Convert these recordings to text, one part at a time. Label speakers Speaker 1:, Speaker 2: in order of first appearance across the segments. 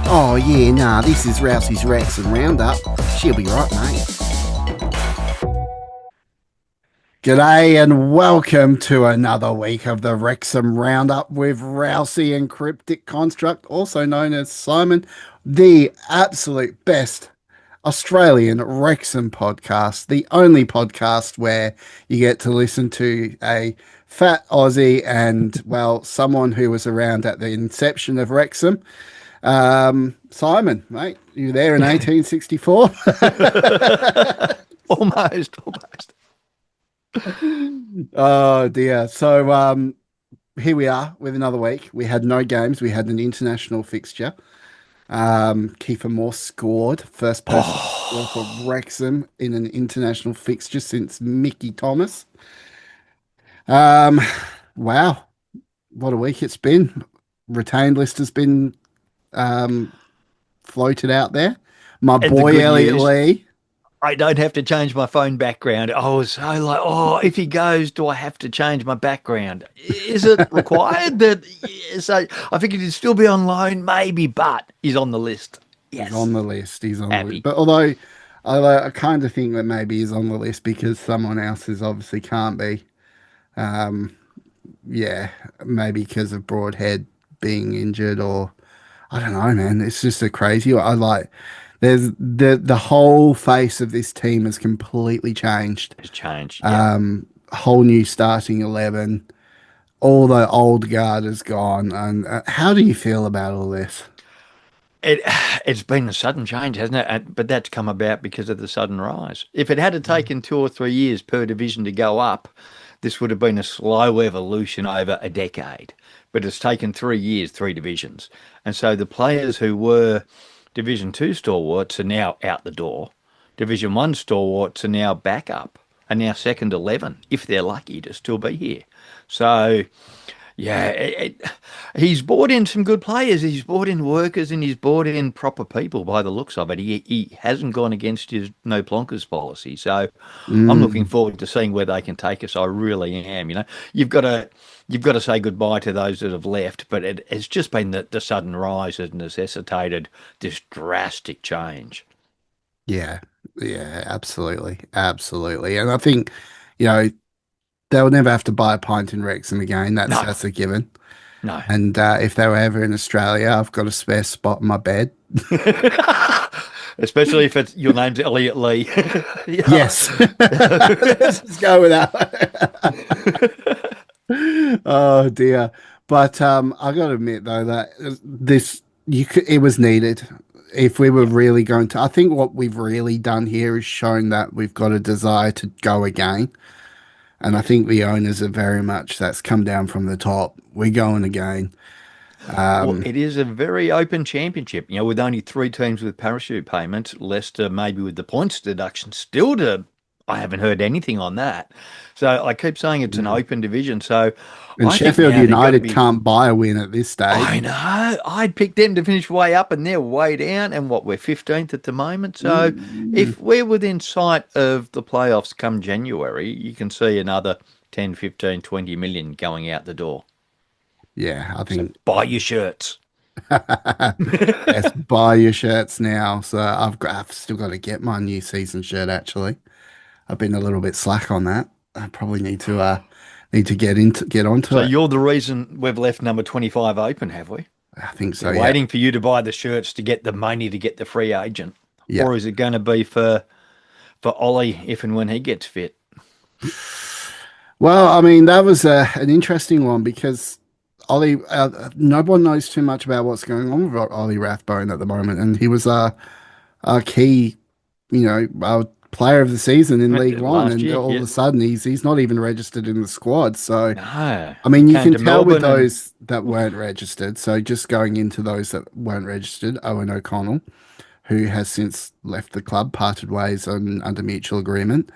Speaker 1: Oh, yeah, nah, this is Rouseys Wrexham Roundup. She'll be right, mate. G'day and welcome to another week of the Wrexham Roundup with Rousey and Cryptic Construct, also known as Simon, the absolute best Australian Wrexham podcast, the only podcast where you get to listen to a fat Aussie and, well, someone who was around at the inception of Wrexham. Simon, mate, you there in 1864?
Speaker 2: Almost.
Speaker 1: Oh dear. So here we are with another week. We had no games. We had an international fixture. Kiefer Moore scored. First person to score for
Speaker 2: Oh,
Speaker 1: Wrexham in an international fixture since Mickey Thomas. Um, wow, what a week it's been. Retained list has been um, floated out there. My
Speaker 2: and the
Speaker 1: boy
Speaker 2: good
Speaker 1: Elliot
Speaker 2: news,
Speaker 1: Lee.
Speaker 2: I don't have to change my phone background. I was so like, oh, if he goes, do I have to change my background? Is it required that? So I think he'd still be on loan, maybe, but he's on the list.
Speaker 1: He's
Speaker 2: Yes,
Speaker 1: on the list. He's on the list.
Speaker 2: happy.
Speaker 1: But although I kind of think that maybe he's on the list because someone else is obviously can't be. Um, yeah, maybe because of Broadhead being injured or I don't know, man. It's just a crazy. I like. There's the whole face of this team has completely changed.
Speaker 2: It's changed. Yeah.
Speaker 1: Whole new starting 11. All the old guard is gone. And how do you feel about all this?
Speaker 2: It it's been a sudden change, hasn't it? But that's come about because of the sudden rise. If it had taken 2 or 3 years per division to go up, this would have been a slow evolution over a decade. But it's taken 3 years, three divisions, and so the players who were Division Two stalwarts are now out the door. Division One stalwarts are now back up, and now second 11, if they're lucky to still be here. So yeah, he's brought in some good players. He's brought in workers and he's brought in proper people by the looks of it. He hasn't gone against his no plonkers policy. So I'm looking
Speaker 1: Mm,
Speaker 2: forward to seeing where they can take us. I really am. You've got to say goodbye to those that have left, but it's just been the sudden rise has necessitated this drastic change.
Speaker 1: yeah, yeah, absolutely, absolutely. And I think, you know, they'll never have to buy a pint in Wrexham again.
Speaker 2: No,
Speaker 1: That's a given.
Speaker 2: no.
Speaker 1: And if they were ever in Australia, I've got a spare spot in my bed.
Speaker 2: Especially if it's your name's Elliot Lee. Yeah.
Speaker 1: Yes, let's just go with that. Oh dear. But I got to admit though that this it was needed. If we were
Speaker 2: Yeah.
Speaker 1: really going to, I think what we've really done here is shown that we've got a desire to go again. And I
Speaker 2: Yes.
Speaker 1: think the owners are very much that's come down from the top. We're going again.
Speaker 2: Well,
Speaker 1: Um,
Speaker 2: it is a very open championship, with only three teams with parachute payments, Leicester maybe with the points deduction still to, I haven't heard anything on that. So I keep saying it's an
Speaker 1: mm.
Speaker 2: open division. So
Speaker 1: And
Speaker 2: I think
Speaker 1: Sheffield
Speaker 2: now they've got to
Speaker 1: United
Speaker 2: be,
Speaker 1: can't buy a win at this
Speaker 2: I
Speaker 1: stage.
Speaker 2: know, I'd pick them to finish way up and they're way down. And what, we're 15th at the moment. So
Speaker 1: Mm.
Speaker 2: if we're within sight of the playoffs come January, you can see another 10, 15, 20 million going out the door.
Speaker 1: Yeah, I
Speaker 2: So
Speaker 1: think
Speaker 2: buy your shirts.
Speaker 1: yes, buy your shirts now. So I've still got to get my new season shirt actually. I've been a little bit slack on that. I probably need to get onto
Speaker 2: So
Speaker 1: it.
Speaker 2: you're the reason we've left number 25 open, have we?
Speaker 1: I think so,
Speaker 2: They're
Speaker 1: yeah.
Speaker 2: waiting for you to buy the shirts to get the money to get the free agent.
Speaker 1: Yeah.
Speaker 2: Or is it going to be for Ollie if and when he gets fit?
Speaker 1: Well, I mean, that was an interesting one because Ollie, no one knows too much about what's going on with Ollie Rathbone at the moment, and he was a key, player of the season in League One,
Speaker 2: Last
Speaker 1: and
Speaker 2: year,
Speaker 1: all of
Speaker 2: yeah.
Speaker 1: a sudden he's not even registered in the squad. So,
Speaker 2: No,
Speaker 1: I
Speaker 2: he
Speaker 1: mean, you
Speaker 2: came
Speaker 1: can
Speaker 2: to
Speaker 1: tell with
Speaker 2: Melbourne and
Speaker 1: those that weren't registered. So, just going into those that weren't registered, Owen O'Connell, who has since left the club, parted ways under mutual agreement.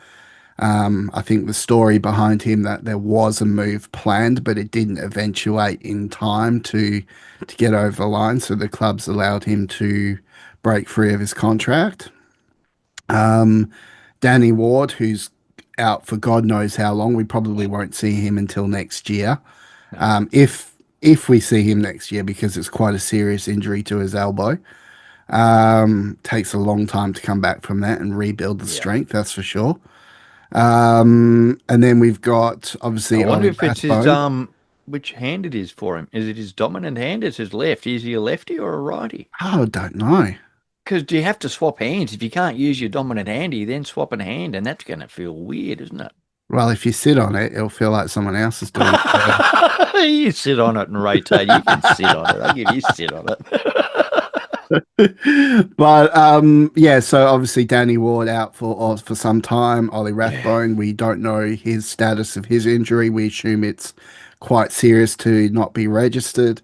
Speaker 1: I think the story behind him that there was a move planned, but it didn't eventuate in time to get over the line. So the clubs allowed him to break free of his contract. Um, Danny Ward, who's out for God knows how long, we probably won't see him until next year.
Speaker 2: no.
Speaker 1: If if we see him next year, because it's quite a serious injury to his elbow. Takes a long time to come back from that and rebuild the
Speaker 2: Yeah.
Speaker 1: strength, that's for sure. And then we've got
Speaker 2: I
Speaker 1: obviously
Speaker 2: wonder
Speaker 1: Ollie
Speaker 2: if it's his
Speaker 1: Rathbone.
Speaker 2: which hand it is for him. Is it his dominant hand? Is his left? Is he a lefty or a righty?
Speaker 1: Oh, I don't know.
Speaker 2: Because do you have to swap hands? If you can't use your dominant hand, you then swap a hand, and that's going to feel weird, isn't it?
Speaker 1: Well, if you sit on it, it'll feel like someone else is doing it too.
Speaker 2: You sit on it and rotate. You can sit on it. I'll give you sit on it.
Speaker 1: But yeah, so obviously Danny Ward out for some time. Ollie
Speaker 2: Yeah,
Speaker 1: Rathbone, we don't know his status of his injury. We assume it's quite serious to not be registered.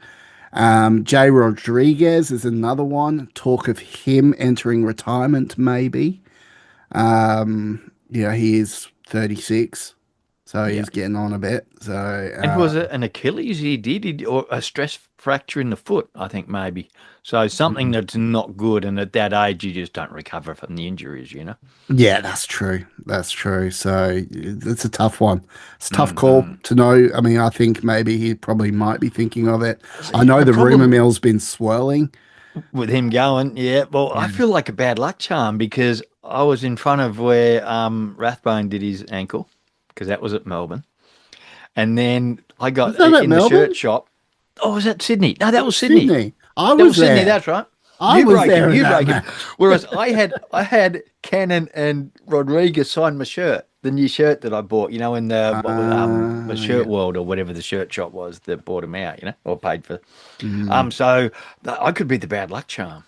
Speaker 1: Jay Rodriguez is another one. Talk of him entering retirement, maybe. Yeah, he is 36, so
Speaker 2: yeah.
Speaker 1: he's getting on a bit. So
Speaker 2: And was it an Achilles or a stress fracture in the foot? I think maybe. So something that's not good, and at that age, you just don't recover from the injuries, you know.
Speaker 1: yeah, that's true. That's true. So it's a tough one. It's a tough call
Speaker 2: Mm-mm.
Speaker 1: to know. I mean, I think maybe he probably might be thinking of it. I
Speaker 2: See,
Speaker 1: know
Speaker 2: the
Speaker 1: the rumor
Speaker 2: problem
Speaker 1: mill's been swirling.
Speaker 2: with him going, yeah, well, I
Speaker 1: Yeah.
Speaker 2: feel like a bad luck charm because I was in front of where Rathbone did his ankle because that was at Melbourne. And then I
Speaker 1: Was
Speaker 2: got
Speaker 1: that at
Speaker 2: in the shirt
Speaker 1: Melbourne?
Speaker 2: shop. Oh, was that Sydney? No,
Speaker 1: That
Speaker 2: that
Speaker 1: was
Speaker 2: was Sydney.
Speaker 1: Sydney. I
Speaker 2: That
Speaker 1: was
Speaker 2: was Sydney.
Speaker 1: there.
Speaker 2: That's right.
Speaker 1: I
Speaker 2: You
Speaker 1: was
Speaker 2: break him.
Speaker 1: there at
Speaker 2: You
Speaker 1: that
Speaker 2: break him.
Speaker 1: match.
Speaker 2: Whereas I had Cannon and Rodriguez sign my shirt, the new shirt that I bought. You know, in the shirt
Speaker 1: Yeah.
Speaker 2: world or whatever the shirt shop was that bought him out. You know, or paid for.
Speaker 1: Mm.
Speaker 2: So I could be the bad luck charm.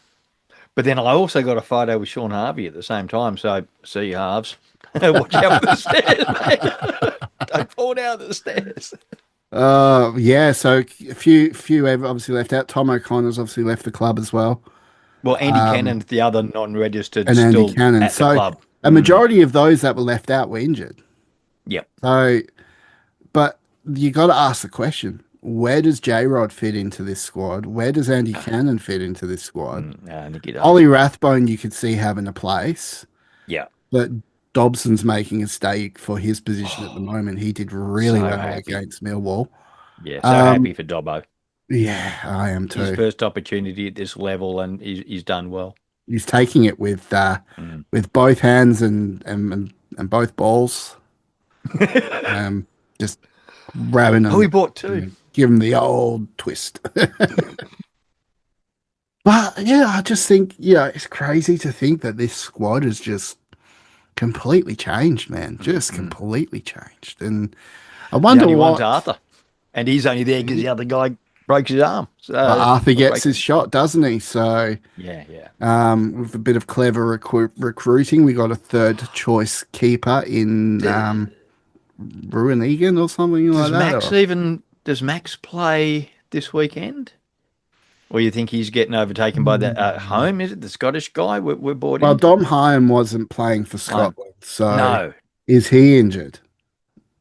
Speaker 2: But then I also got a photo with Sean Harvey at the same time. So see you halves. Watch out for the stairs, mate. Don't fall down the stairs.
Speaker 1: Yeah, so a few have obviously left out. Tom O'Connor's obviously left the club as well.
Speaker 2: Well, Andy
Speaker 1: Um,
Speaker 2: Cannon's the other non-registered
Speaker 1: and Andy
Speaker 2: still
Speaker 1: Cannon.
Speaker 2: at the
Speaker 1: So
Speaker 2: club.
Speaker 1: a majority of those that were left out were injured.
Speaker 2: Yep.
Speaker 1: So, but you got to ask the question: where does J Rod fit into this squad? Where does Andy Cannon fit into this squad?
Speaker 2: I think you don't.
Speaker 1: Ollie Rathbone, you could see having a place,
Speaker 2: Yeah.
Speaker 1: but Dobson's making a stake for his position at the
Speaker 2: Oh,
Speaker 1: moment. He did
Speaker 2: so
Speaker 1: really well
Speaker 2: happy.
Speaker 1: against Millwall.
Speaker 2: Yeah, so
Speaker 1: Um,
Speaker 2: happy for Dobbo.
Speaker 1: yeah, I am
Speaker 2: His
Speaker 1: too.
Speaker 2: first opportunity at this level, and he's done well.
Speaker 1: He's taking it
Speaker 2: Mm.
Speaker 1: with both hands and both balls. Um, just grabbing
Speaker 2: Oh, he
Speaker 1: them,
Speaker 2: bought two.
Speaker 1: give him the old twist. But yeah, I just think, it's crazy to think that this squad has just completely changed, man. Just
Speaker 2: Mm.
Speaker 1: completely changed. And I
Speaker 2: The
Speaker 1: wonder
Speaker 2: only one's
Speaker 1: what
Speaker 2: Arthur, and he's only there because the other guy breaks his arm.
Speaker 1: well,
Speaker 2: So,
Speaker 1: Arthur
Speaker 2: or
Speaker 1: gets
Speaker 2: breaks
Speaker 1: his
Speaker 2: his.
Speaker 1: shot, doesn't he? So,
Speaker 2: Yeah, yeah.
Speaker 1: with a bit of clever recruiting, we got a third choice keeper in
Speaker 2: D-
Speaker 1: Ruin Egan or something like that. Or
Speaker 2: Does Max play this weekend? Or you think he's getting overtaken by that home? Is it the Scottish guy we're bought
Speaker 1: well,
Speaker 2: in?
Speaker 1: Dom Hyam wasn't playing for
Speaker 2: Home.
Speaker 1: Scotland, so
Speaker 2: No.
Speaker 1: is he injured?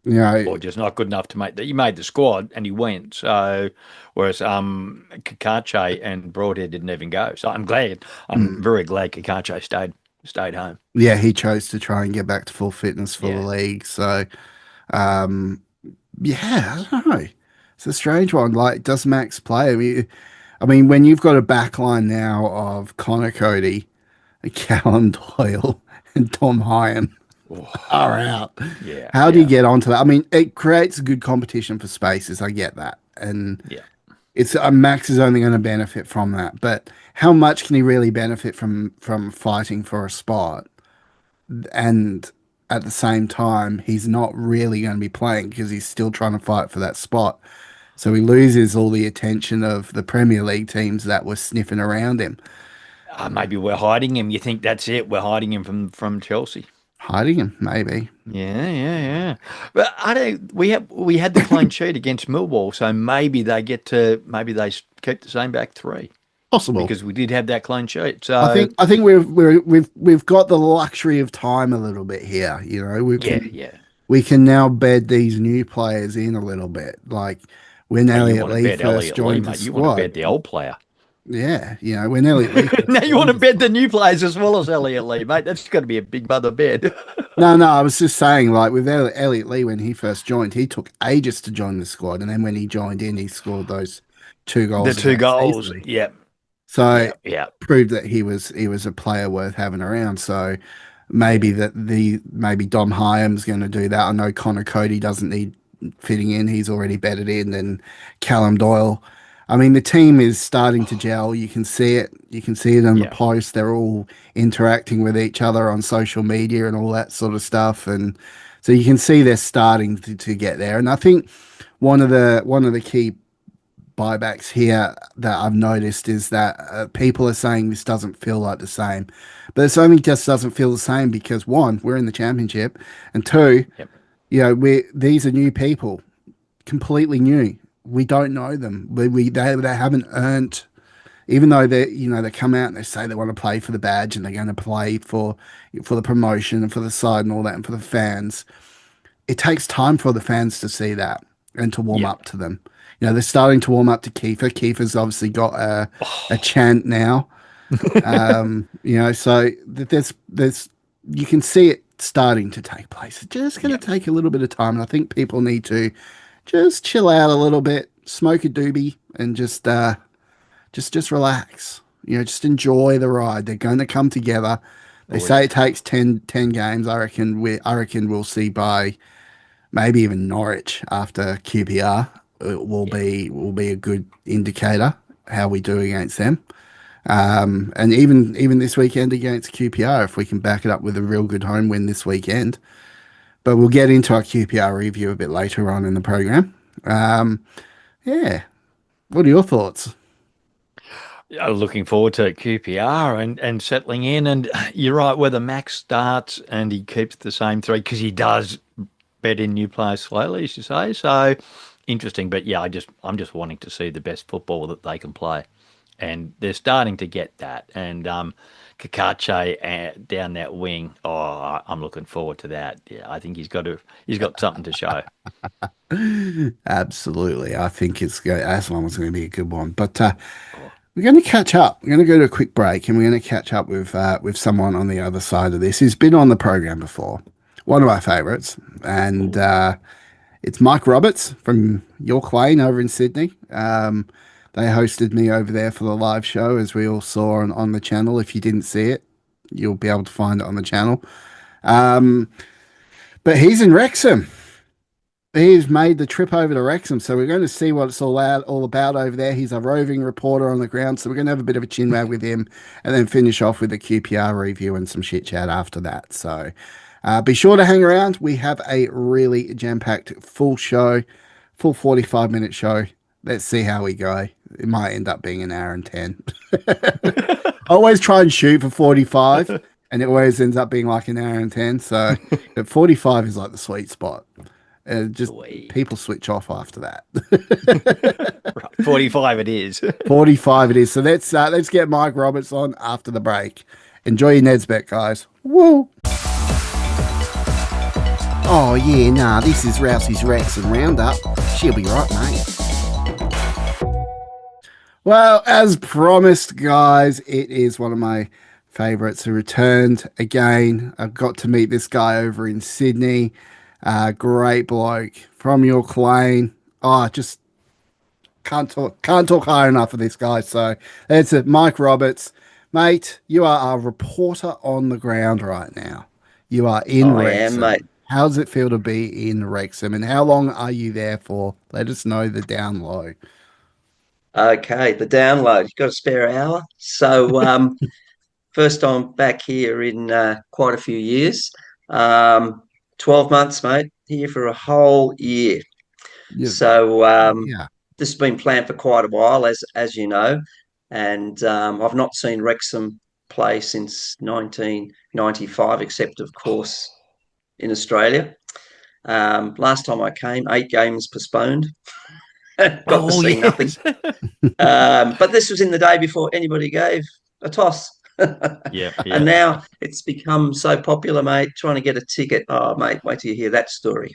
Speaker 1: You know,
Speaker 2: Or just not good enough to make that. He made the squad and he went. So whereas Kakache and Broadhead didn't even go. So I'm
Speaker 1: mm,
Speaker 2: very glad Kakache stayed home.
Speaker 1: yeah, he chose to try and get back to full fitness for the
Speaker 2: Yeah.
Speaker 1: league. So, um, yeah, I don't know. It's a strange one. Like, does Max play? I mean, when you've got a back line now of Connor Cody, Callum Doyle, and Tom Hyam
Speaker 2: Oh,
Speaker 1: are out.
Speaker 2: yeah,
Speaker 1: How do you
Speaker 2: yeah,
Speaker 1: get onto that? I mean, it creates good competition for spaces. I get that, and
Speaker 2: yeah.
Speaker 1: it's Max is only going to benefit from that. But how much can he really benefit from fighting for a spot? And at the same time, he's not really going to be playing because he's still trying to fight for that spot. So he loses all the attention of the Premier League teams that were sniffing around him,
Speaker 2: Maybe we're hiding him. You think that's it? We're hiding him from Chelsea.
Speaker 1: hiding him, maybe.
Speaker 2: Yeah, yeah, yeah. But I don't. We had the clean sheet against Millwall, so maybe they keep the same back three
Speaker 1: Possible.
Speaker 2: because we did have that clean sheet.
Speaker 1: I
Speaker 2: So
Speaker 1: think I think we've got the luxury of time a little bit here. We
Speaker 2: yeah,
Speaker 1: can
Speaker 2: yeah.
Speaker 1: we can now bed these new players in a little bit. Like when
Speaker 2: Oh, you
Speaker 1: Elliot
Speaker 2: want to
Speaker 1: Lee
Speaker 2: bet
Speaker 1: first
Speaker 2: Elliot Lee,
Speaker 1: joined the
Speaker 2: mate? You want to
Speaker 1: squad,
Speaker 2: bet the old player?
Speaker 1: Yeah, when Elliot Lee first
Speaker 2: Now you want
Speaker 1: joined
Speaker 2: to
Speaker 1: the
Speaker 2: bed the
Speaker 1: squad.
Speaker 2: new players as well as Elliot Lee, mate. That's got to be a big mother bed.
Speaker 1: No, no, I was just saying, like with Elliot Lee when he first joined, he took ages to join the squad, and then when he joined in, he scored those two
Speaker 2: The
Speaker 1: goals
Speaker 2: two
Speaker 1: against
Speaker 2: goals.
Speaker 1: easily.
Speaker 2: Yep.
Speaker 1: So
Speaker 2: Yep. Yep.
Speaker 1: proved that he was a player worth having around. So
Speaker 2: Yeah.
Speaker 1: maybe Dom Hyam's going to do that. I know Connor Cody doesn't need fitting in; he's already bedded in. And Callum Doyle. I mean, the team is starting to gel. You can see it. You can see it on the
Speaker 2: Yeah.
Speaker 1: post. They're all interacting with each other on social media and all that sort of stuff. And so you can see they're starting to get there. And I think one of the key buybacks here that I've noticed is that people are saying this doesn't feel like the same, but it only just doesn't feel the same because one, we're in the championship, and two,
Speaker 2: Yep.
Speaker 1: we these are new people, completely new. We don't know them. They haven't earned, even though they come out and they say they want to play for the badge and they're going to play for the promotion and for the side and all that and for the fans. It takes time for the fans to see that and to warm
Speaker 2: Yep.
Speaker 1: up to them. They're starting to warm up to Kiefer. Kiefer's obviously got a
Speaker 2: Oh.
Speaker 1: chant now. So there's you can see it starting to take place. It's just going to
Speaker 2: Yep.
Speaker 1: take a little bit of time, and I think people need to just chill out a little bit, smoke a doobie, and just relax. Just enjoy the ride. They're going to come together. They
Speaker 2: Oh
Speaker 1: say
Speaker 2: yeah.
Speaker 1: it takes ten games. I reckon we'll see by maybe even Norwich after QPR. It will
Speaker 2: Yeah.
Speaker 1: be a good indicator how we do against them. And even this weekend against QPR, if we can back it up with a real good home win this weekend. But we'll get into our QPR review a bit later on in the program. Um, yeah. What are your thoughts?
Speaker 2: Looking forward to QPR and settling in. And you're right, whether Max starts and he keeps the same three because he does bed in new players slowly, as you say. So interesting. But yeah, I'm just wanting to see the best football that they can play, and they're starting to get that. And Kakache down that wing. Oh, I'm looking forward to that. Yeah, I think he's got something to show.
Speaker 1: Absolutely. I think Aslan going to be a good one. But
Speaker 2: Oh,
Speaker 1: we're going to catch up. We're going to go to a quick break, and we're going to catch up with someone on the other side of this who's been on the program before. One of our favourites, and
Speaker 2: oh.
Speaker 1: it's Mike Roberts from York Lane over in Sydney. They hosted me over there for the live show, as we all saw on the channel. If you didn't see it, you'll be able to find it on the channel. Um, but he's in Wrexham. He's made the trip over to Wrexham, so we're going to see what it's all about over there. He's a roving reporter on the ground, so we're going to have a bit of a chinwag with him, and then finish off with a QPR review and some shit chat after that. So be sure to hang around. We have a really jam-packed full show, full 45-minute show. Let's see how we go. It might end up being an hour and 10. I always try and shoot for 45, and it always ends up being like an hour and 10. So but 45 is like the sweet spot. Just
Speaker 2: Sweet.
Speaker 1: people switch off after that.
Speaker 2: Right, 45 it is.
Speaker 1: 45 it is. So let's get Mike Roberts on after the break. Enjoy your Ned's bet, guys. Woo! Oh yeah, nah, this is Rouseys Rex and Roundup. She'll be right, mate. Well, as promised, guys, it is one of my favourites who returned again. I got to meet this guy over in Sydney. Great bloke from York Lane. Oh, just can't talk high enough of this guy. So that's it, Mike Roberts, mate. You are a reporter on the ground right now. You are in
Speaker 3: I am, mate.
Speaker 1: Wrexham. How does it feel to be in Wrexham, and how long are you there for? Let us know the down low.
Speaker 3: Okay, the download. You've got a spare hour. So, first time back here in quite a few years. 12 months, mate. Here for a whole year.
Speaker 1: Yeah,
Speaker 3: So,
Speaker 1: yeah.
Speaker 3: this has been planned for quite a while, as you know. And I've not seen Wrexham play since 1995, except, of course, in Australia. Last time I came, 8 games postponed. Got to
Speaker 2: Oh,
Speaker 3: see nothing.
Speaker 2: yes.
Speaker 3: But this was in the day before anybody gave a toss.
Speaker 2: Yep,
Speaker 3: And
Speaker 2: yep.
Speaker 3: now it's become so popular, mate, trying to get a ticket. Oh, mate, wait till you hear that story.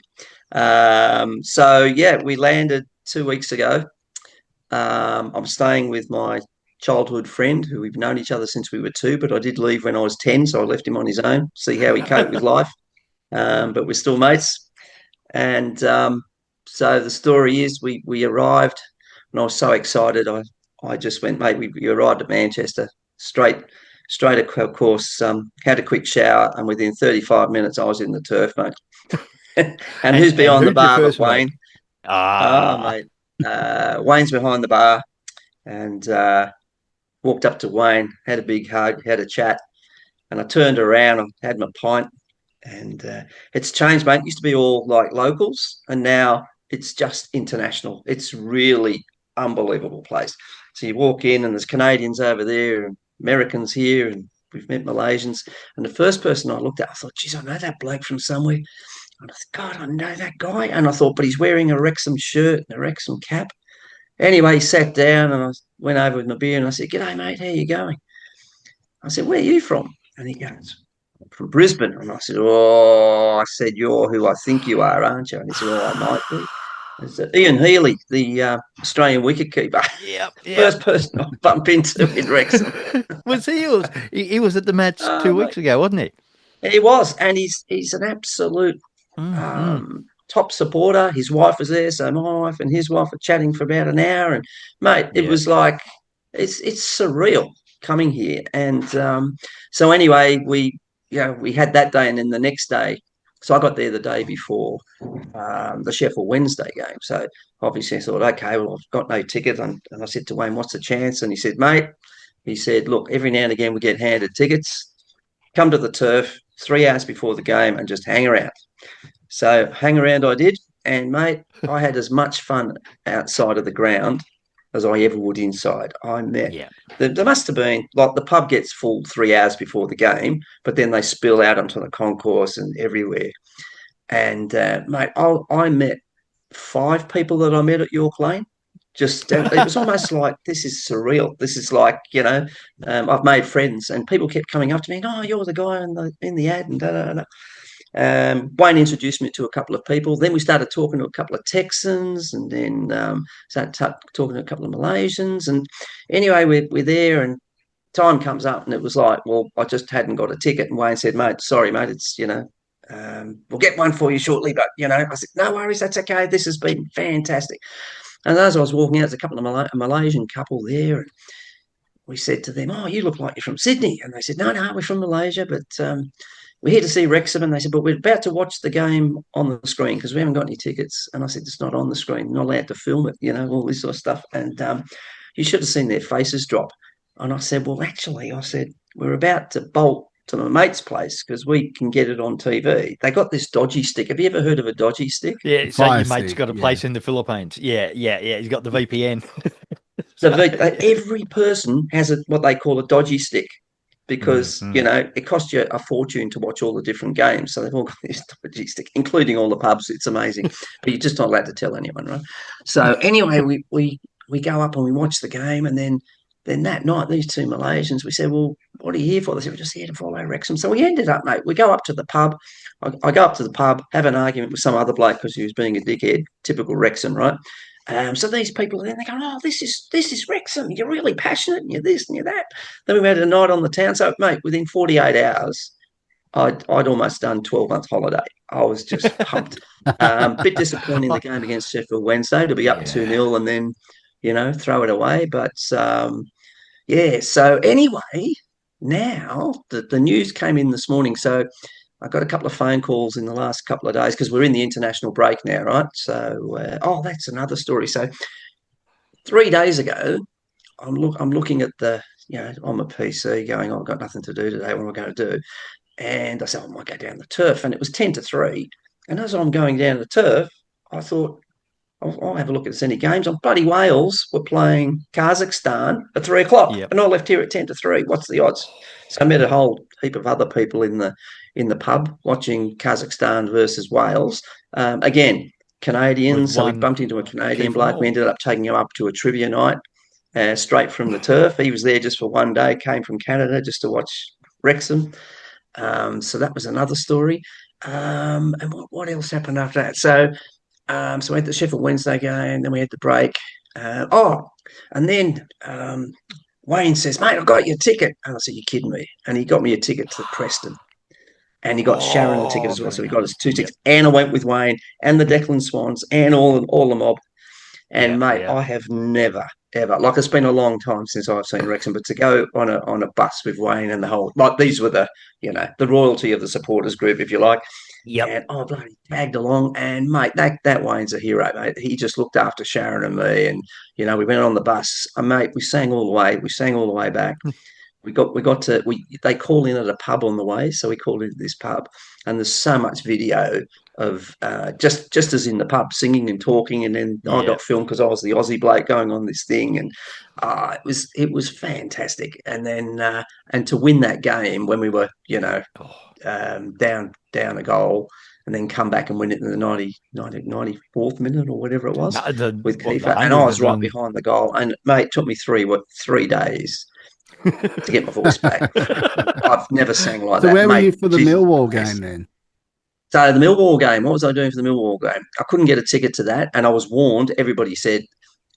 Speaker 3: So, yeah, we landed 2 weeks ago. I'm staying with my childhood friend who we've known each other since we were 2, but I did leave when I was 10, so I left him on his own, see how he coped with life. But we're still mates. And so the story is we arrived, and I was so excited. I just went, mate, we arrived at Manchester, straight of course, had a quick shower, and within 35 minutes I was in the turf, mate. And who's
Speaker 2: And
Speaker 3: behind the
Speaker 2: who'd you
Speaker 3: bar but
Speaker 2: first meet?
Speaker 3: Wayne? Oh,
Speaker 2: Ah,
Speaker 3: mate. Wayne's behind the bar, and walked up to Wayne, had a big hug, had a chat, and I turned around, I had my pint, and it's changed, mate. It used to be all like locals, and now it's just international. It's really unbelievable place. So you walk in, and there's Canadians over there, and Americans here, and we've met Malaysians. And the first person I looked at, I thought, geez, I know that bloke from somewhere. And I thought, God, I know that guy. And I thought, but he's wearing a Wrexham shirt and a Wrexham cap. Anyway, he sat down, and I went over with my beer, and I said, "G'day, mate. How you going?" I said, "Where are you from?" And he goes, "From Brisbane." And I said, "Oh," I said, "you're who I think you are, aren't you?" And he said, "Oh, I might be." I said, Ian Healy, the Australian wicketkeeper,
Speaker 2: yep.
Speaker 3: first person I bump into in Wrexham.
Speaker 2: Was he? He was at the match
Speaker 3: Oh,
Speaker 2: 2 weeks
Speaker 3: mate.
Speaker 2: ago, wasn't he?
Speaker 3: He was, and he's an absolute
Speaker 2: Mm.
Speaker 3: top supporter. His wife was there, so my wife and his wife were chatting for about an hour, and mate, it
Speaker 2: Yeah,
Speaker 3: was like it's surreal coming here. And so anyway, we had that day, and then the next day. So I got there the day before the Sheffield Wednesday game. So obviously I thought, okay, well, I've got no ticket. And I said to Wayne, what's the chance? And he said, mate, he said, look, every now and again we get handed tickets. Come to the turf 3 hours before the game and just hang around. So hang around I did. And, mate, I had as much fun outside of the ground as I ever would inside. I met,
Speaker 2: yeah.
Speaker 3: there must have been, like the pub gets full 3 hours before the game, but then they spill out onto the concourse and everywhere. And, mate, I met 5 people that I met at York Lane. Just it was almost like this is surreal. This is like I've made friends, and people kept coming up to me. Oh, you're the guy in the ad, and da, da, da. Wayne introduced me to a couple of people. Then we started talking to a couple of Texans, and then started talking to a couple of Malaysians. And anyway, we're there, and time comes up, and it was like, well, I just hadn't got a ticket. And Wayne said, mate, sorry, mate, it's we'll get one for you shortly. But I said, no worries, that's okay. This has been fantastic. And as I was walking out, there's a couple of a Malaysian couple there, and we said to them, "Oh, you look like you're from Sydney." And they said, "No, no, we're from Malaysia, but we're here to see Wrexham." And they said, "But we're about to watch the game on the screen because we haven't got any tickets." And I said, "It's not on the screen. Not allowed to film it. All this sort of stuff." And you should have seen their faces drop. And I said, "Well, actually," I said, "we're about to bolt to my mate's place because we can get it on TV." They got this dodgy stick. Have you ever heard of a dodgy stick?
Speaker 2: Yeah, so
Speaker 1: Fire
Speaker 2: your mate's
Speaker 1: stick,
Speaker 2: got a
Speaker 1: yeah.
Speaker 2: place in the Philippines. Yeah. He's got the VPN.
Speaker 3: Every person has what they call a dodgy stick because
Speaker 2: Mm.
Speaker 3: it costs you a fortune to watch all the different games. So they've all got this dodgy stick, including all the pubs. It's amazing, but you're just not allowed to tell anyone, right? So anyway, we go up and we watch the game, and then that night, these 2 Malaysians, we said, "Well, what are you here for?" They said, "We're just here to follow Wrexham." So we ended up, mate. We go up to the pub. I go up to the pub, have an argument with some other bloke because he was being a dickhead, typical Wrexham, right? So these people are there, and they go, "Oh, this is Wrexham. You're really passionate, and you're this and you're that." Then we had a night on the town. So, mate, within 48 hours, I'd almost done 12-month holiday. I was just pumped. Bit disappointing the game against Sheffield Wednesday to be up
Speaker 2: Yeah.
Speaker 3: 2-0 and then, throw it away. But yeah. So anyway, now the news came in this morning. So I got a couple of phone calls in the last couple of days because we're in the international break now, right? So, that's another story. So 3 days ago, I'm looking at on my PC going, "Oh, I've got nothing to do today. What am I going to do?" And I said, "I might go down the turf." And it was 10-3. And as I'm going down the turf, I thought, I'll have a look at any games. On bloody Wales were playing Kazakhstan at 3 o'clock,
Speaker 2: Yep.
Speaker 3: and I left here at 10-3. What's the odds? So I met a whole heap of other people in the pub watching Kazakhstan versus Wales. Again,
Speaker 2: With
Speaker 3: Canadians. So we
Speaker 2: one
Speaker 3: bumped into a
Speaker 2: key
Speaker 3: Canadian
Speaker 2: from
Speaker 3: bloke. We
Speaker 2: all.
Speaker 3: ended up taking him up to a trivia night straight from the turf. He was there just for one day. Came from Canada just to watch Wrexham. So that was another story. And what else happened after that? So we had the Sheffield Wednesday game, then we had the break. And then Wayne says, "Mate, I got your ticket." And I said, "You're kidding me?" And he got me a ticket to Preston. And he got Sharon a ticket
Speaker 2: Oh,
Speaker 3: as well. So
Speaker 2: very
Speaker 3: he got us
Speaker 2: nice.
Speaker 3: two
Speaker 2: Yep.
Speaker 3: tickets. And I went with Wayne and the Declan Swans and all the mob. And
Speaker 2: Yep.
Speaker 3: mate,
Speaker 2: Yep.
Speaker 3: I have never ever, like, it's been a long time since I've seen Wrexham, but to go on a bus with Wayne and the whole, like, these were the royalty of the supporters group, if you like.
Speaker 2: Yep.
Speaker 3: And oh, bloody tagged along. And mate, that Wayne's a hero, mate. He just looked after Sharon and me. And we went on the bus. Mate, we sang all the way. We sang all the way back. We got to they call in at a pub on the way, so we called into this pub, and there's so much video of just as in the pub, singing and talking, and then I got
Speaker 2: Yep.
Speaker 3: filmed because I was the Aussie bloke going on this thing, and it was fantastic. And then and to win that game when we were
Speaker 2: Oh,
Speaker 3: down a goal, and then come back and win it in the 94th minute or whatever it was
Speaker 2: no, the
Speaker 3: with
Speaker 2: what the
Speaker 3: Kiefer, and I was
Speaker 2: hundredth
Speaker 3: right
Speaker 2: and
Speaker 3: behind the goal, and mate, it took me 3 days to get my voice back. I've never sang like
Speaker 1: So
Speaker 3: that,
Speaker 1: where were
Speaker 3: mate.
Speaker 1: you for the
Speaker 3: Jesus
Speaker 1: Millwall game
Speaker 3: Christ.
Speaker 1: then?
Speaker 3: So the Millwall game, what was I doing for the Millwall game? I couldn't get a ticket to that, and I was warned. Everybody said,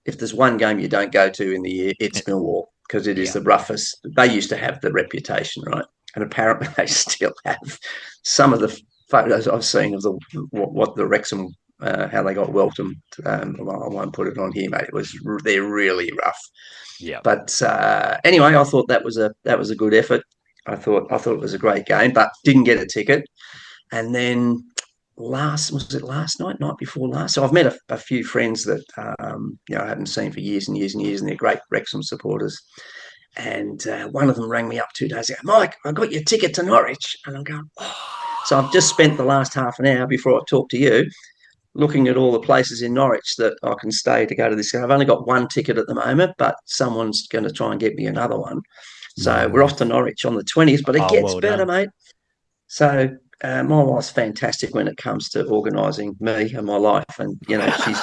Speaker 3: if there's one game you don't go to in the year, it's Millwall, because it is
Speaker 2: yeah.
Speaker 3: the roughest. They used to have the reputation, right? And apparently they still have. Some of the photos I've seen of what the Wrexham, how they got welcomed. Well, I won't put it on here, mate. They're really rough.
Speaker 2: Yeah.
Speaker 3: But anyway, I thought that was a good effort. I thought it was a great game, but didn't get a ticket. And then last night before last. So I've met a few friends that I haven't seen for years and years and years, and they're great Wrexham supporters. And one of them rang me up 2 days ago. "Mike, I got your ticket to Norwich," and I'm going, "Oh." So I've just spent the last half an hour before I talk to you looking at all the places in Norwich that I can stay to go to this game. I've only got one ticket at the moment, but someone's going to try and get me another one. So we're off to
Speaker 1: Nice.
Speaker 3: Norwich on the 20th, but it
Speaker 2: Oh,
Speaker 3: gets
Speaker 2: well
Speaker 3: better,
Speaker 2: done.
Speaker 3: mate. So my wife's fantastic when it comes to organising me and my life, and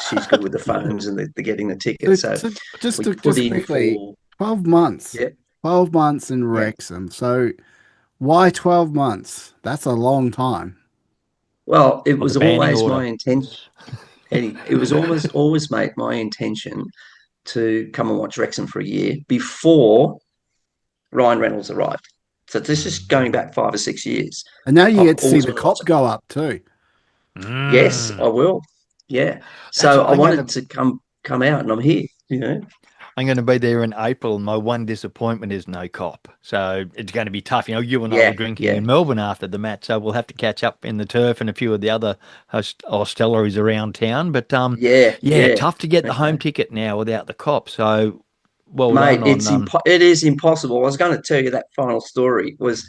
Speaker 3: she's good with the phones and the getting the
Speaker 1: So,
Speaker 3: tickets. So
Speaker 1: so just
Speaker 3: we
Speaker 1: to,
Speaker 3: put
Speaker 1: just
Speaker 3: in
Speaker 1: quickly,
Speaker 3: for
Speaker 1: 12 months.
Speaker 3: yeah,
Speaker 1: 12 months in
Speaker 3: yeah.
Speaker 1: Wrexham. So why 12 months? That's a long time.
Speaker 3: Well, it
Speaker 2: Or the
Speaker 3: was
Speaker 2: banning
Speaker 3: always my
Speaker 2: order.
Speaker 3: intention. It was always, mate, my intention to come and watch Wrexham for a year before Ryan Reynolds arrived. So this is going back 5 or 6 years.
Speaker 1: And now you
Speaker 3: I've
Speaker 1: get to see
Speaker 3: always
Speaker 1: the
Speaker 3: wanted to watch
Speaker 1: cop
Speaker 3: it.
Speaker 1: go up too.
Speaker 3: Yes, I
Speaker 2: Mm.
Speaker 3: will. Yeah.
Speaker 2: That's
Speaker 3: So I
Speaker 2: I'm
Speaker 3: wanted
Speaker 2: gonna
Speaker 3: to come out, and I'm here.
Speaker 2: I'm gonna be there in April. My one disappointment is no cop. So it's going to be tough. You and I were
Speaker 3: Yeah,
Speaker 2: drinking
Speaker 3: yeah,
Speaker 2: in Melbourne after the match, so we'll have to catch up in the turf and a few of the other hosteleries around town. But
Speaker 3: yeah,
Speaker 2: yeah,
Speaker 3: yeah.
Speaker 2: tough to get the home
Speaker 3: Okay.
Speaker 2: ticket now without the cop. So well
Speaker 3: Mate,
Speaker 2: done on
Speaker 3: it is impossible. I was going to tell you that final story was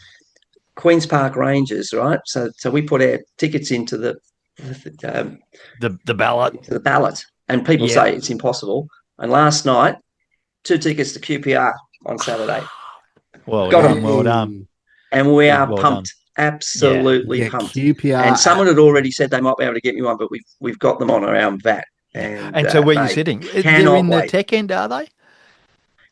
Speaker 3: Queens Park Rangers, right? So we put our tickets um,
Speaker 2: the ballot.
Speaker 3: into the ballot, and people
Speaker 2: Yeah.
Speaker 3: say it's impossible. And last night, 2 tickets to QPR on Saturday.
Speaker 2: Well
Speaker 3: Got them,
Speaker 2: done. Well done.
Speaker 1: Hey,
Speaker 3: and we are
Speaker 2: Well done.
Speaker 3: pumped,
Speaker 2: Yeah.
Speaker 1: you
Speaker 3: absolutely
Speaker 1: get
Speaker 3: pumped. And
Speaker 1: QPR.
Speaker 3: someone had already said they might be able to get me one, but we've got them on our VAT,
Speaker 2: Yeah.
Speaker 3: and
Speaker 2: And so where you
Speaker 3: mate,
Speaker 2: sitting? They're
Speaker 3: cannot
Speaker 2: in the
Speaker 3: wait.
Speaker 2: tech end, are they?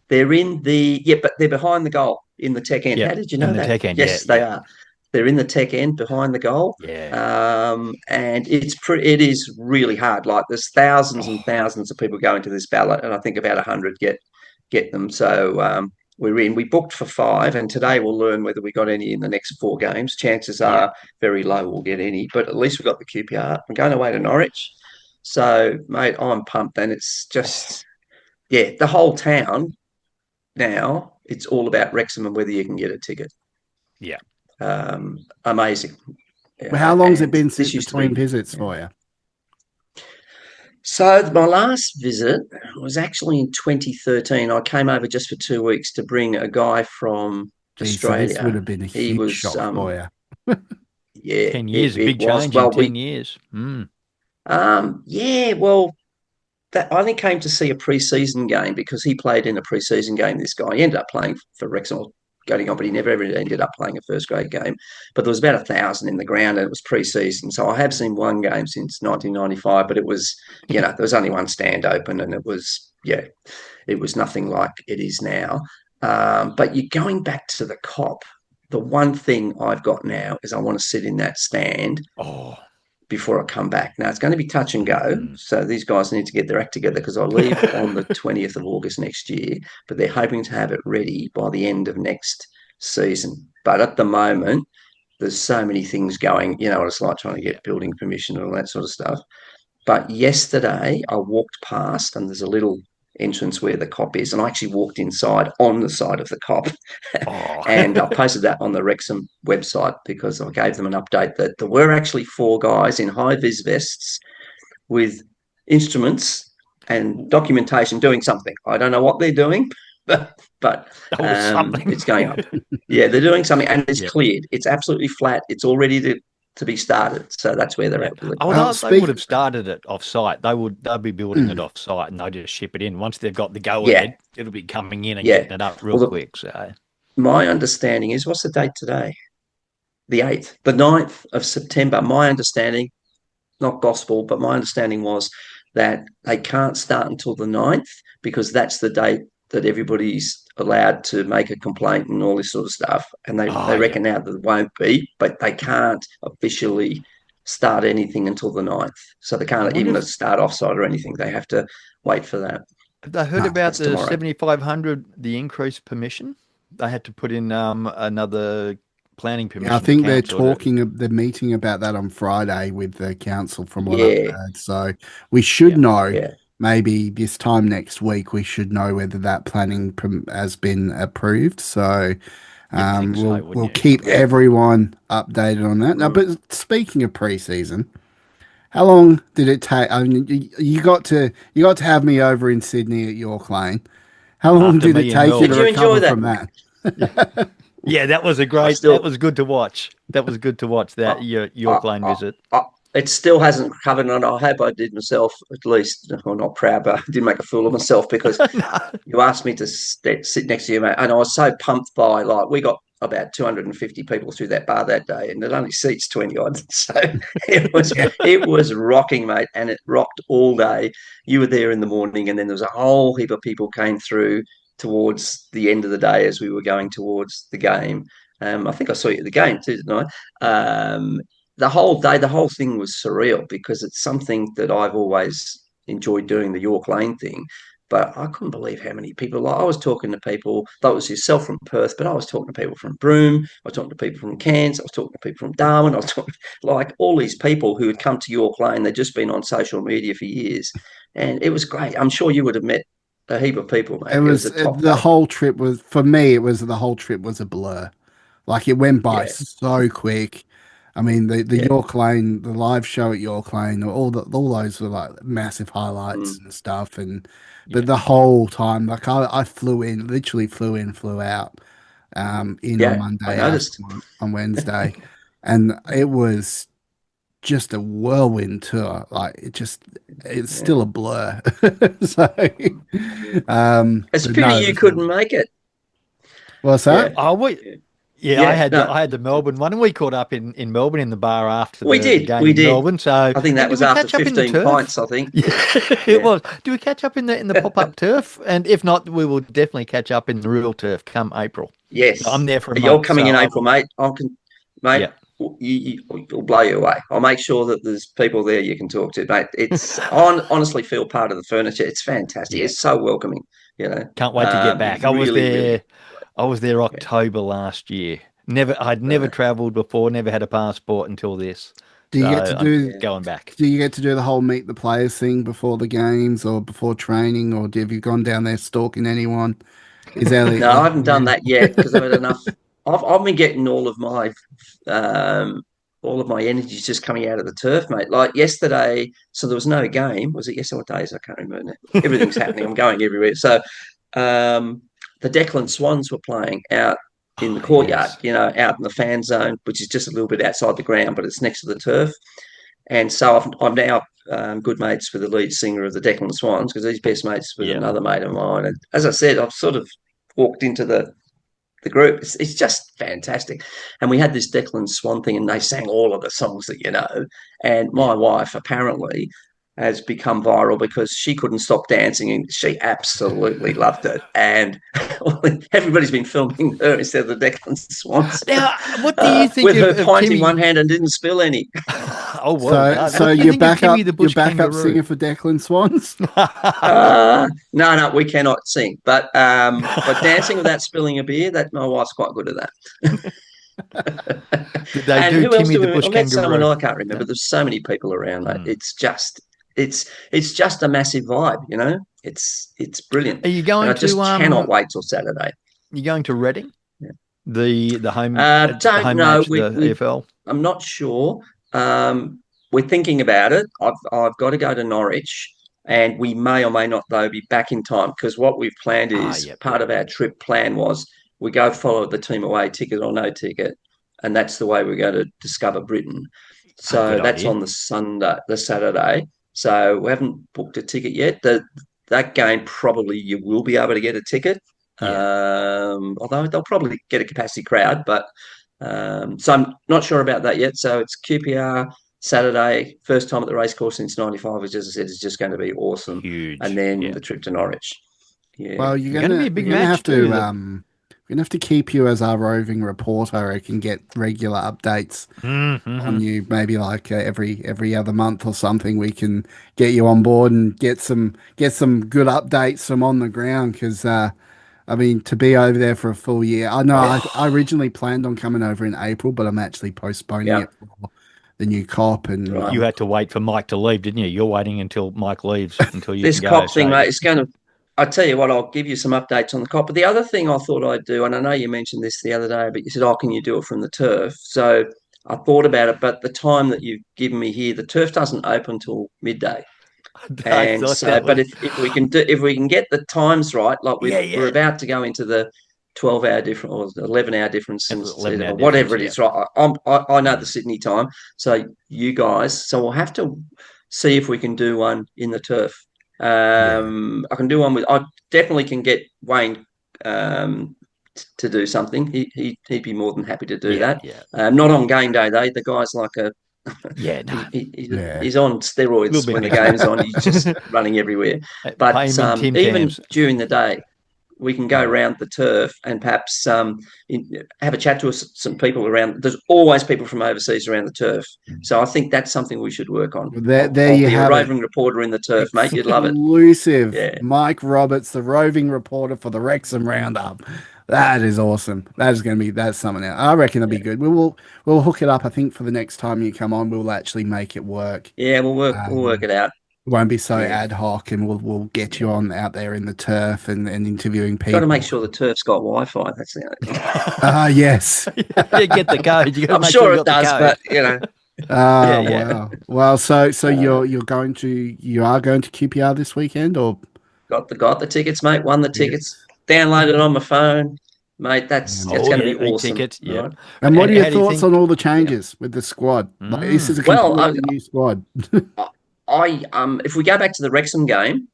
Speaker 3: They're in the but they're behind the goal in the tech end. How
Speaker 2: Yep.
Speaker 3: did you
Speaker 2: In
Speaker 3: know
Speaker 2: the
Speaker 3: that?
Speaker 2: tech end. Yeah.
Speaker 3: Yes, they
Speaker 2: Yeah.
Speaker 3: are. They're in the tech end behind the goal,
Speaker 2: Yeah.
Speaker 3: and it is really hard. Like, there's thousands and
Speaker 2: Oh,
Speaker 3: thousands of people going to this ballot, and I think about 100 get them. So we're in. We booked for 5, and today we'll learn whether we got any in the next 4 games. Chances
Speaker 2: yeah.
Speaker 3: are very low we'll get any, but at least we got the QPR. I'm going away to Norwich, so mate, I'm pumped, and it's
Speaker 2: Oh,
Speaker 3: just the whole town now. It's all about Wrexham and whether you can get a ticket.
Speaker 2: yeah.
Speaker 3: Amazing.
Speaker 1: Well, how long's it
Speaker 3: And
Speaker 1: been
Speaker 3: this
Speaker 1: since
Speaker 3: used to
Speaker 1: between
Speaker 3: be.
Speaker 1: visits for you?
Speaker 3: So my last visit was actually in 2013. I came over just for 2 weeks to bring a guy from
Speaker 1: Geez, so this would
Speaker 3: Australia.
Speaker 1: have been a
Speaker 3: He
Speaker 1: huge
Speaker 3: was,
Speaker 1: shock for you.
Speaker 3: yeah,
Speaker 2: 10 years, a
Speaker 3: it
Speaker 2: big
Speaker 3: was.
Speaker 2: change in
Speaker 3: Well,
Speaker 2: 10 years. Mm.
Speaker 3: yeah, well, that I only came to see a pre-season game because he played in a pre-season game. This guy, he ended up playing for Wrexham, going on, but he never ever ended up playing a first grade game. But there was about 1,000 in the ground, and it was pre-season. So I have seen one game since 1995, but it was, there was only one stand open, and it was nothing like it is now. But you're going back to the cop. The one thing I've got now is I want to sit in that stand
Speaker 2: Oh,
Speaker 3: before I come back. Now, it's going to be touch and go, so these guys need to get their act together because I leave on the 20th of August next year, but they're hoping to have it ready by the end of next season. But at the moment, there's so many things going. You know what it's like trying to get building permission and all that sort of stuff. But yesterday, I walked past, and there's a little entrance where the cop is, and I actually walked inside on the side of the cop.
Speaker 2: Oh,
Speaker 3: And I posted that on the Wrexham website because I gave them an update that there were actually 4 guys in high-vis vests with instruments and documentation doing something. I don't know what they're doing, but
Speaker 2: that was something.
Speaker 3: it's going up. Yeah, they're doing something, and it's
Speaker 2: Yeah.
Speaker 3: cleared. It's absolutely flat. It's all ready to be started. So that's where they're
Speaker 2: Yeah.
Speaker 3: at with it.
Speaker 2: Oh,
Speaker 1: Well,
Speaker 2: they would have started it off site. They'd be building it off site, and they just ship it in. Once they've got the go
Speaker 3: Yeah,
Speaker 2: ahead, it'll be coming in and
Speaker 3: yeah.
Speaker 2: getting it up real
Speaker 3: Well,
Speaker 2: quick. So
Speaker 3: my understanding is, what's the date today? The 8th, the 9th of September. My understanding, not gospel, but my understanding was that they can't start until the 9th because that's the date that everybody's allowed to make a complaint and all this sort of stuff. And they
Speaker 2: yeah.
Speaker 3: reckon now that it won't be, but they can't officially start anything until the 9th. So they
Speaker 2: I
Speaker 3: can't
Speaker 2: wonder
Speaker 3: even
Speaker 2: if
Speaker 3: start offside or anything. They have to wait for that.
Speaker 2: have they heard
Speaker 1: No.
Speaker 2: about
Speaker 3: That's
Speaker 2: the
Speaker 3: tomorrow.
Speaker 2: 7,500, the increased permission. They had to put in another planning
Speaker 1: Yeah, I
Speaker 2: permission to
Speaker 1: think
Speaker 2: council.
Speaker 1: they're meeting about that on Friday with the council, from what I've
Speaker 3: Yeah,
Speaker 1: heard. So we should
Speaker 2: Yeah.
Speaker 1: know,
Speaker 3: yeah.
Speaker 1: maybe this time next week, we should know whether that planning has been approved. So
Speaker 2: You'd think so, wouldn't
Speaker 1: we'll
Speaker 2: you?
Speaker 1: keep
Speaker 3: Yeah.
Speaker 1: everyone updated on that. Now,
Speaker 3: Mm.
Speaker 1: but speaking of preseason, how long did it take? I mean, you got to have me over in Sydney at York Lane. How long
Speaker 2: After
Speaker 1: did it
Speaker 2: me in
Speaker 1: take you to
Speaker 3: Did you
Speaker 2: Melbourne.
Speaker 3: enjoy
Speaker 1: recover
Speaker 3: that?
Speaker 1: from that?
Speaker 2: Yeah, that was
Speaker 3: I
Speaker 2: that
Speaker 3: still,
Speaker 2: was good to watch. That was good to watch
Speaker 3: I,
Speaker 2: that your
Speaker 3: I,
Speaker 2: York Lane
Speaker 3: I,
Speaker 2: visit.
Speaker 3: it still hasn't recovered, and I hope I did myself at least. I'm not proud, but I did make a fool of myself because
Speaker 2: No.
Speaker 3: you asked me to sit next to you, mate, and I was so pumped by, like, we got about 250 people through that bar that day, and it only seats 20 odd. So it was
Speaker 1: Yeah.
Speaker 3: it was rocking, mate, and it rocked all day. You were there in the morning, and then there was a whole heap of people came through towards the end of the day as we were going towards the game. I think I saw you at the game too, didn't I? The whole day, the whole thing was surreal because it's something that I've always enjoyed doing, the York Lane thing. But I couldn't believe how many people. Like, I was talking to people. That was yourself from Perth, but I was talking to people from Broome. I was talking to people from Cairns. I was talking to people from Darwin. I was talking like all these people who had come to York Lane. They'd just been on social media for years, and it was great. I'm sure you would have met a heap of people,
Speaker 1: It
Speaker 3: mate. It was
Speaker 1: was
Speaker 3: a top
Speaker 1: the
Speaker 3: day.
Speaker 1: whole trip was for me. It was the whole trip was a blur. Like it went by
Speaker 3: Yeah,
Speaker 1: so quick. I mean, the
Speaker 3: yeah,
Speaker 1: York Lane, the live show at York Lane, all those were like massive highlights
Speaker 3: mm,
Speaker 1: and stuff. And but
Speaker 2: Yeah.
Speaker 1: the whole time, like I flew in, literally flew in, flew out, in on
Speaker 3: yeah. I
Speaker 1: Monday, out
Speaker 3: noticed.
Speaker 1: on Wednesday, and it was just a whirlwind tour. Like it's
Speaker 3: Yeah.
Speaker 1: still a blur. So,
Speaker 3: It's a
Speaker 1: but
Speaker 3: pity
Speaker 1: no, it
Speaker 3: you
Speaker 1: was really
Speaker 3: couldn't
Speaker 1: good.
Speaker 3: make it.
Speaker 1: What's
Speaker 3: Yeah,
Speaker 1: that?
Speaker 2: Oh, yeah,
Speaker 3: yeah. No,
Speaker 2: I had the Melbourne one, and we caught up in Melbourne in the bar after
Speaker 3: we
Speaker 2: the
Speaker 3: did.
Speaker 2: game
Speaker 3: We
Speaker 2: in
Speaker 3: did.
Speaker 2: Melbourne. So,
Speaker 3: I think that
Speaker 2: and did
Speaker 3: was
Speaker 2: we
Speaker 3: after
Speaker 2: catch up in the
Speaker 3: 15
Speaker 2: turf?
Speaker 3: pints, I think.
Speaker 2: Yeah, it
Speaker 3: Yeah.
Speaker 2: was. Do we catch up in the pop up turf? And if not, we will definitely catch up in the real turf come April. I'm
Speaker 3: Yes.
Speaker 2: there for a
Speaker 3: You're
Speaker 2: month,
Speaker 3: coming
Speaker 2: so
Speaker 3: in
Speaker 2: I
Speaker 3: April,
Speaker 2: will.
Speaker 3: mate. Mate,
Speaker 2: Yeah,
Speaker 3: it'll blow you away. I'll make sure that there's people there you can talk to, mate. Honestly feel part of the furniture. It's fantastic.
Speaker 2: yeah.
Speaker 3: It's so welcoming, you know.
Speaker 2: Can't wait to get back.
Speaker 3: Really, really.
Speaker 2: I was there
Speaker 3: Yeah.
Speaker 2: October last year. I'd never
Speaker 3: Uh,
Speaker 2: travelled before. Never had a passport until this.
Speaker 1: Do
Speaker 2: So
Speaker 1: you get to
Speaker 2: I'm
Speaker 1: do
Speaker 3: yeah.
Speaker 2: going back.
Speaker 1: Do you get to do the whole meet the players thing before the games or before training, or have you gone down there stalking anyone? Is Elliot?
Speaker 3: No, I haven't done
Speaker 1: Yeah.
Speaker 3: that yet because I've had enough. I've been getting um, all of my energies just coming out of the turf, mate. Like yesterday, so there was no game. Was it yesterday? What days? I can't remember now. Everything's happening. I'm going everywhere. So um, the Declan Swans were playing out in the
Speaker 2: Oh,
Speaker 3: courtyard,
Speaker 2: yes.
Speaker 3: you know, out in the fan zone, which is just a little bit outside the ground, but it's next to the turf. And so I'm now good mates with the lead singer of the Declan Swans because he's best mates with
Speaker 2: Yeah.
Speaker 3: another mate of mine. And as I said, I've sort of walked into the group. It's just fantastic. And we had this Declan Swan thing, and they sang all of the songs that you know. And my
Speaker 2: Yeah.
Speaker 3: wife apparently has become viral because she couldn't stop dancing and she absolutely loved it. And everybody's been filming her instead of the Declan Swans.
Speaker 2: Now, what do you think
Speaker 3: with her
Speaker 2: of
Speaker 3: pint in
Speaker 2: Timmy?
Speaker 3: one hand and didn't spill any.
Speaker 2: Oh, well
Speaker 1: So,
Speaker 2: done.
Speaker 1: so
Speaker 2: What do you
Speaker 1: you're
Speaker 2: think of
Speaker 1: back
Speaker 2: Timmy
Speaker 1: up.
Speaker 2: the
Speaker 1: You're
Speaker 2: Bush
Speaker 1: back up
Speaker 2: Kangaroo?
Speaker 1: singing for Declan Swans.
Speaker 3: No, we cannot sing. But dancing without spilling a beer, that my wife's quite good at that.
Speaker 2: Did they
Speaker 3: And
Speaker 2: do
Speaker 3: who else
Speaker 2: Timmy
Speaker 3: do
Speaker 2: the
Speaker 3: we?
Speaker 2: Bush
Speaker 3: I met someone
Speaker 2: Kangaroo?
Speaker 3: I can't remember.
Speaker 2: No.
Speaker 3: There's so many people around, mate.
Speaker 2: Mm.
Speaker 3: It's just a massive vibe, you know. It's brilliant,
Speaker 2: Are you
Speaker 3: and I
Speaker 2: going
Speaker 3: just cannot wait till Saturday.
Speaker 2: you going to Reading?
Speaker 3: Yeah.
Speaker 2: The
Speaker 3: Don't
Speaker 2: home
Speaker 3: know.
Speaker 2: match, the AFL.
Speaker 3: I'm not sure. We're thinking about it. I've got to go to Norwich, and we may or may not though be back in time because what we've planned is part of our trip plan was we go follow the team away, ticket or no ticket, and that's the way we're going to discover Britain.
Speaker 2: Oh,
Speaker 3: So
Speaker 2: good
Speaker 3: that's
Speaker 2: idea.
Speaker 3: on the Saturday. So we haven't booked a ticket yet. That game probably you will be able to get a ticket.
Speaker 2: Yeah.
Speaker 3: Although they'll probably get a capacity crowd, but so I'm not sure about that yet. So it's QPR Saturday, first time at the racecourse since '95, which, as I said, is just going to be awesome. And
Speaker 2: Huge.
Speaker 3: then
Speaker 2: Yeah.
Speaker 3: the trip to Norwich. Yeah,
Speaker 1: Well,
Speaker 2: Going to be a
Speaker 1: we're
Speaker 2: big
Speaker 1: gonna
Speaker 2: match
Speaker 1: have to
Speaker 2: too.
Speaker 1: we're gonna have to keep you as our roving reporter. I can get regular updates on you, maybe like every other month or something. We can get you on board and get some good updates from on the ground because I mean to be over there for a full year. I know I originally planned on coming over in April, but I'm actually postponing
Speaker 3: yeah,
Speaker 1: it for the new COP and
Speaker 3: right.
Speaker 2: You had to wait for Mike to leave, didn't you? You're waiting until Mike leaves until you
Speaker 3: This
Speaker 2: can go.
Speaker 3: COP thing,
Speaker 2: So
Speaker 3: mate, it's going to. I tell you what, I'll give you some updates on the COP. But the other thing I thought I'd do, and I know you mentioned this the other day, but you said, "Oh, can you do it from the turf?" So I thought about it, but the time that you've given me here, the turf doesn't open till midday.
Speaker 2: I
Speaker 3: And
Speaker 2: thought
Speaker 3: so,
Speaker 2: that
Speaker 3: but
Speaker 2: was
Speaker 3: if we can get the times right, like
Speaker 2: yeah,
Speaker 3: we're
Speaker 2: yeah.
Speaker 3: about to go into the 12-hour difference or the 11-hour difference,
Speaker 2: It's
Speaker 3: and
Speaker 2: 11-hour
Speaker 3: whatever
Speaker 2: difference.
Speaker 3: it
Speaker 2: Yeah.
Speaker 3: is, right? I know the
Speaker 2: Mm.
Speaker 3: Sydney time, so you guys, so we'll have to see if we can do one in the turf.
Speaker 2: Yeah.
Speaker 3: I can do one with. I definitely can get Wayne to do something. He'd be more than happy to do
Speaker 2: Yeah.
Speaker 3: that.
Speaker 2: Yeah.
Speaker 3: Not on game day though. The guy's like a
Speaker 2: Yeah. No.
Speaker 1: yeah.
Speaker 3: he's on
Speaker 2: A
Speaker 3: steroids
Speaker 2: little bit
Speaker 3: when
Speaker 2: of
Speaker 3: the
Speaker 2: extra.
Speaker 3: game's on. He's just running everywhere.
Speaker 2: Pay
Speaker 3: But
Speaker 2: him in Tim
Speaker 3: even
Speaker 2: Tams.
Speaker 3: during the day, we can go
Speaker 2: Mm.
Speaker 3: around the turf and perhaps have a chat to some people around. There's always people from overseas around the turf. So I think that's something we should work on.
Speaker 1: There
Speaker 3: I'll
Speaker 1: you
Speaker 3: be a
Speaker 1: have it.
Speaker 3: roving reporter in the turf, mate. You'd love it.
Speaker 1: Exclusive.
Speaker 3: Yeah.
Speaker 1: Mike Roberts, the roving reporter for the Wrexham Roundup. That is awesome. That's something else. I reckon it'll be good. We'll hook it up. I think for the next time you come on, we'll actually make it work.
Speaker 3: Yeah, we'll work it out.
Speaker 1: It won't be so
Speaker 3: Yeah.
Speaker 1: ad hoc, and we'll get you
Speaker 3: Yeah.
Speaker 1: on out there in the turf and interviewing
Speaker 3: Got to make
Speaker 1: people.
Speaker 3: sure the turf's got Wi-Fi. That's the only thing.
Speaker 1: Ah, yes.
Speaker 2: Yeah, get the code. You got to
Speaker 3: I'm
Speaker 2: make sure
Speaker 3: sure
Speaker 2: you
Speaker 3: it
Speaker 2: got the
Speaker 3: does,
Speaker 2: code.
Speaker 3: but you know,
Speaker 2: Yeah,
Speaker 1: Oh
Speaker 2: yeah.
Speaker 1: wow. Well, so
Speaker 3: uh,
Speaker 1: you are going to QPR this weekend, or
Speaker 3: got the tickets, mate. Won the tickets.
Speaker 1: tickets?
Speaker 3: Downloaded it on my phone, mate. That's
Speaker 2: Oh
Speaker 3: going to
Speaker 2: yeah,
Speaker 3: be awesome.
Speaker 2: e-tickets.
Speaker 3: All
Speaker 2: Yep.
Speaker 3: right.
Speaker 1: And what are your
Speaker 2: How do you
Speaker 1: thoughts on
Speaker 2: think?
Speaker 1: all the
Speaker 3: Yeah.
Speaker 1: changes with the squad? Like this is
Speaker 2: Mm.
Speaker 1: a
Speaker 3: Well,
Speaker 1: completely new squad.
Speaker 3: if we go back to the Wrexham game,